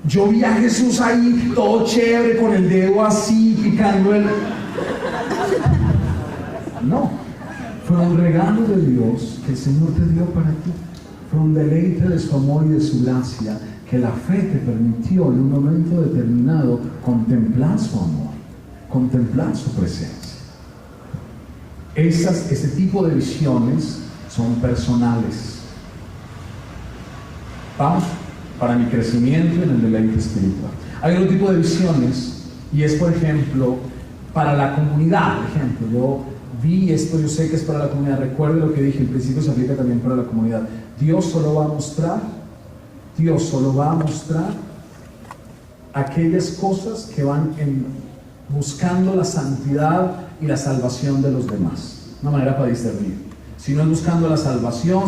yo vi a Jesús ahí todo chévere con el dedo así picando el... No, fue un regalo de Dios que el Señor te dio para ti. Fue un deleite de su amor y de su gracia que la fe te permitió en un momento determinado contemplar su amor, contemplar su presencia. Ese tipo de visiones son personales. Vamos, para mi crecimiento en el deleite espiritual. Hay otro tipo de visiones y es, por ejemplo, para la comunidad. Por ejemplo, yo vi esto, yo sé que es para la comunidad. Recuerde lo que dije, el principio se aplica también para la comunidad. Dios solo va a mostrar aquellas cosas que van buscando la santidad y la salvación de los demás. Una manera para discernir. Si no es buscando la salvación,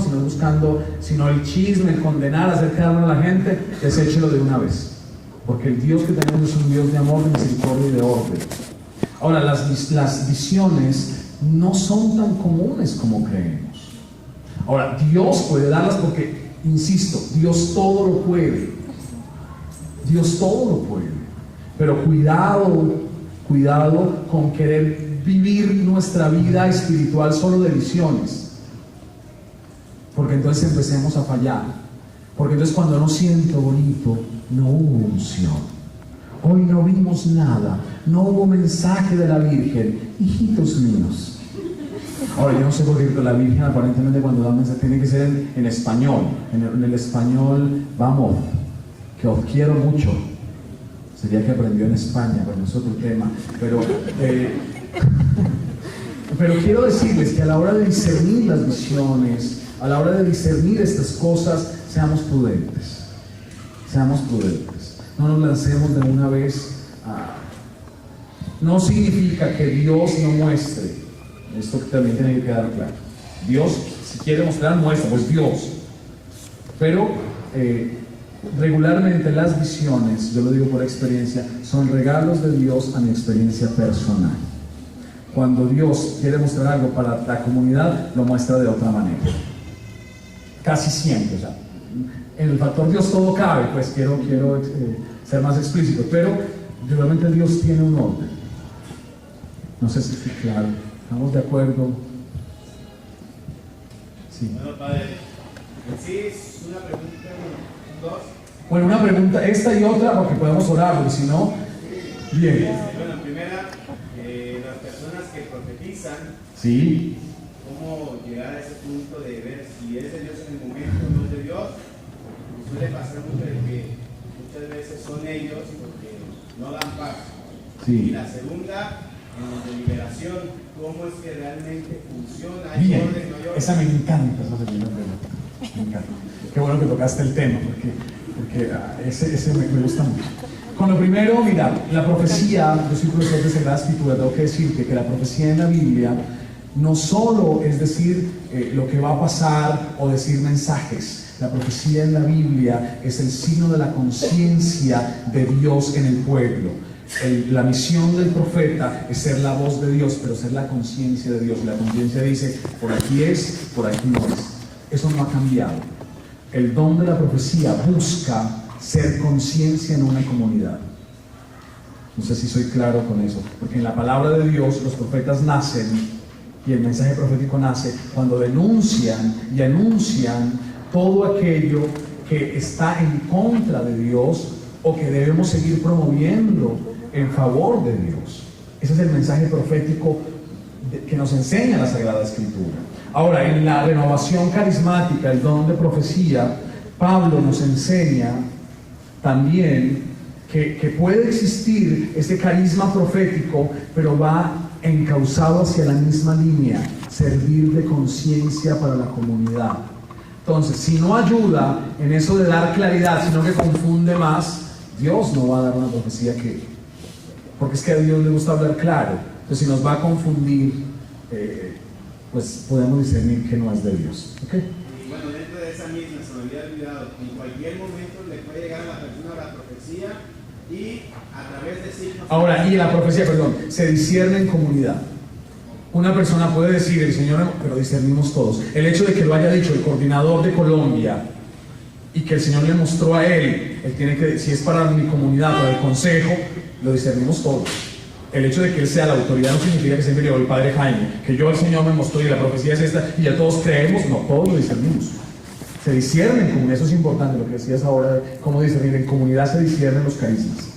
si no el chisme, el condenar, hacer quedar mal a la gente, deséchelo de una vez. Porque el Dios que tenemos es un Dios de amor, de misericordia y de orden. Ahora, las visiones no son tan comunes como creemos. Ahora, Dios puede darlas porque, insisto, Dios todo lo puede. Dios todo lo puede. Pero cuidado con querer vivir nuestra vida espiritual solo de visiones. Porque entonces empecemos a fallar. Porque entonces cuando no siento bonito, no hubo unción. Hoy no vimos nada. No hubo mensaje de la Virgen. Hijitos míos. Ahora, yo no sé por qué, pero la Virgen aparentemente cuando da un mensaje tiene que ser en español. En el español, vamos, que os quiero mucho. Sería que aprendió en España, pero no es otro tema. Pero quiero decirles que a la hora de discernir las visiones, a la hora de discernir estas cosas, seamos prudentes. Seamos prudentes. No nos lancemos de una vez. No significa que Dios no muestre. Esto también tiene que quedar claro. Dios, si quiere mostrar, muestra, pues Dios. Pero regularmente las visiones, yo lo digo por experiencia, son regalos de Dios a mi experiencia personal. Cuando Dios quiere mostrar algo para la comunidad, lo muestra de otra manera. Casi siempre, o sea, en el factor Dios todo cabe, pues quiero ser más explícito, pero realmente Dios tiene un orden. No sé si estoy claro. ¿Estamos de acuerdo? Sí. Bueno, padre, sí es una pregunta, dos. Bueno, una pregunta, esta y otra, porque podemos orar, porque si no, bien. Bueno, primera, las personas que profetizan, Sí. ¿cómo llegar a ese punto de ver si es de Dios en el momento o no es de Dios? Suele pasar mucho de que muchas veces son ellos porque no dan paz. Sí. Y la segunda, en la deliberación, ¿cómo es que realmente funciona? ¿Hay Bien, orden, no hay orden? esa me encanta, esa segunda pregunta. Me encanta. Qué bueno que tocaste el tema, porque ese me gusta mucho. Con lo primero, mira, la profecía, yo soy profesor de Sagrada Escritura, tengo que decirte que la profecía en la Biblia no solo es decir lo que va a pasar o decir mensajes. La profecía en la Biblia es el signo de la conciencia de Dios en el pueblo. La misión del profeta es ser la voz de Dios, pero ser la conciencia de Dios. La conciencia dice, por aquí es, por aquí no es. Eso no ha cambiado. El don de la profecía busca ser conciencia en una comunidad. No sé si soy claro con eso, porque en la palabra de Dios los profetas nacen y el mensaje profético nace cuando denuncian y anuncian todo aquello que está en contra de Dios o que debemos seguir promoviendo en favor de Dios. Ese es el mensaje profético que nos enseña la Sagrada Escritura. Ahora, en la renovación carismática, el don de profecía, Pablo nos enseña también que puede existir ese carisma profético, pero va encauzado hacia la misma línea, servir de conciencia para la comunidad. Entonces, si no ayuda en eso de dar claridad, sino que confunde más, Dios no va a dar una profecía porque es que a Dios le gusta hablar claro. Entonces, si nos va a confundir, pues podemos discernir que no es de Dios. ¿Okay? Y bueno, dentro de esa misma, se me había olvidado, en cualquier momento le puede llegar a la persona la profecía y a través de signos. Ahora, y la profecía, se discierne en comunidad. Una persona puede decir, el Señor, pero discernimos todos. El hecho de que lo haya dicho el coordinador de Colombia y que el Señor le mostró a él tiene que, si es para mi comunidad, para el consejo, lo discernimos todos. El hecho de que él sea la autoridad no significa que siempre llegó el Padre Jaime, que yo el Señor me mostró y la profecía es esta y ya todos creemos. No, todos lo discernimos. Se discierne en comunidad, eso es importante, lo que decías ahora, cómo discernir. En comunidad se disciernen los carismas.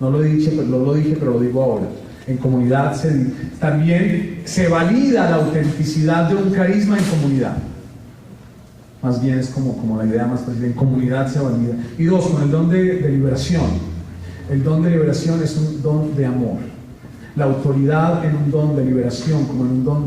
No lo dije, pero lo digo ahora. En comunidad también se valida la autenticidad de un carisma en comunidad. Más bien es como la idea más precisa, en comunidad se valida. Y dos, con el don de liberación. El don de liberación es un don de amor. La autoridad en un don de liberación, como en el don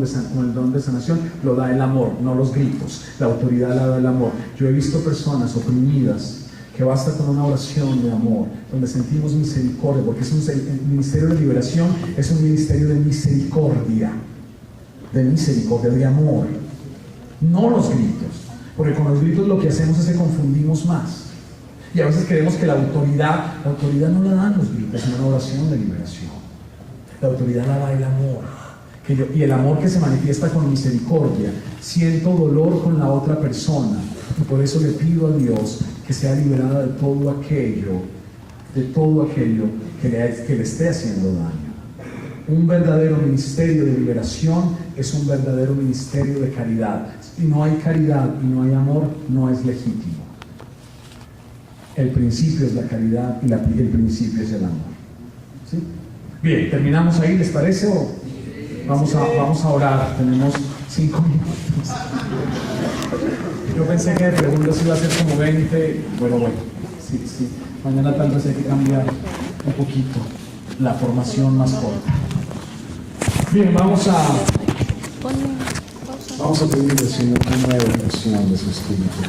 de sanación, lo da el amor, no los gritos. La autoridad la da el amor. Yo he visto personas oprimidas que basta con una oración de amor, donde sentimos misericordia, porque el ministerio de liberación es un ministerio de misericordia, de amor, no los gritos, porque con los gritos lo que hacemos es que confundimos más. Y a veces creemos que la autoridad no la dan los gritos, sino una oración de liberación. La autoridad la da el amor. Y el amor que se manifiesta con misericordia. Siento dolor con la otra persona y por eso le pido a Dios que sea liberada de todo aquello que le esté haciendo daño. Un verdadero ministerio de liberación es un verdadero ministerio de caridad. Si no hay caridad y no hay amor, no es legítimo. El principio es la caridad y el principio es el amor. ¿Sí? Bien, terminamos ahí, ¿les parece? ¿O vamos a orar? Tenemos 5 minutos. Yo pensé que de preguntas iba a ser como 20, pero bueno, sí. Mañana tal vez hay que cambiar un poquito la formación más corta. Bien, vamos a pedirle al Señor una nueva porción de su Espíritu.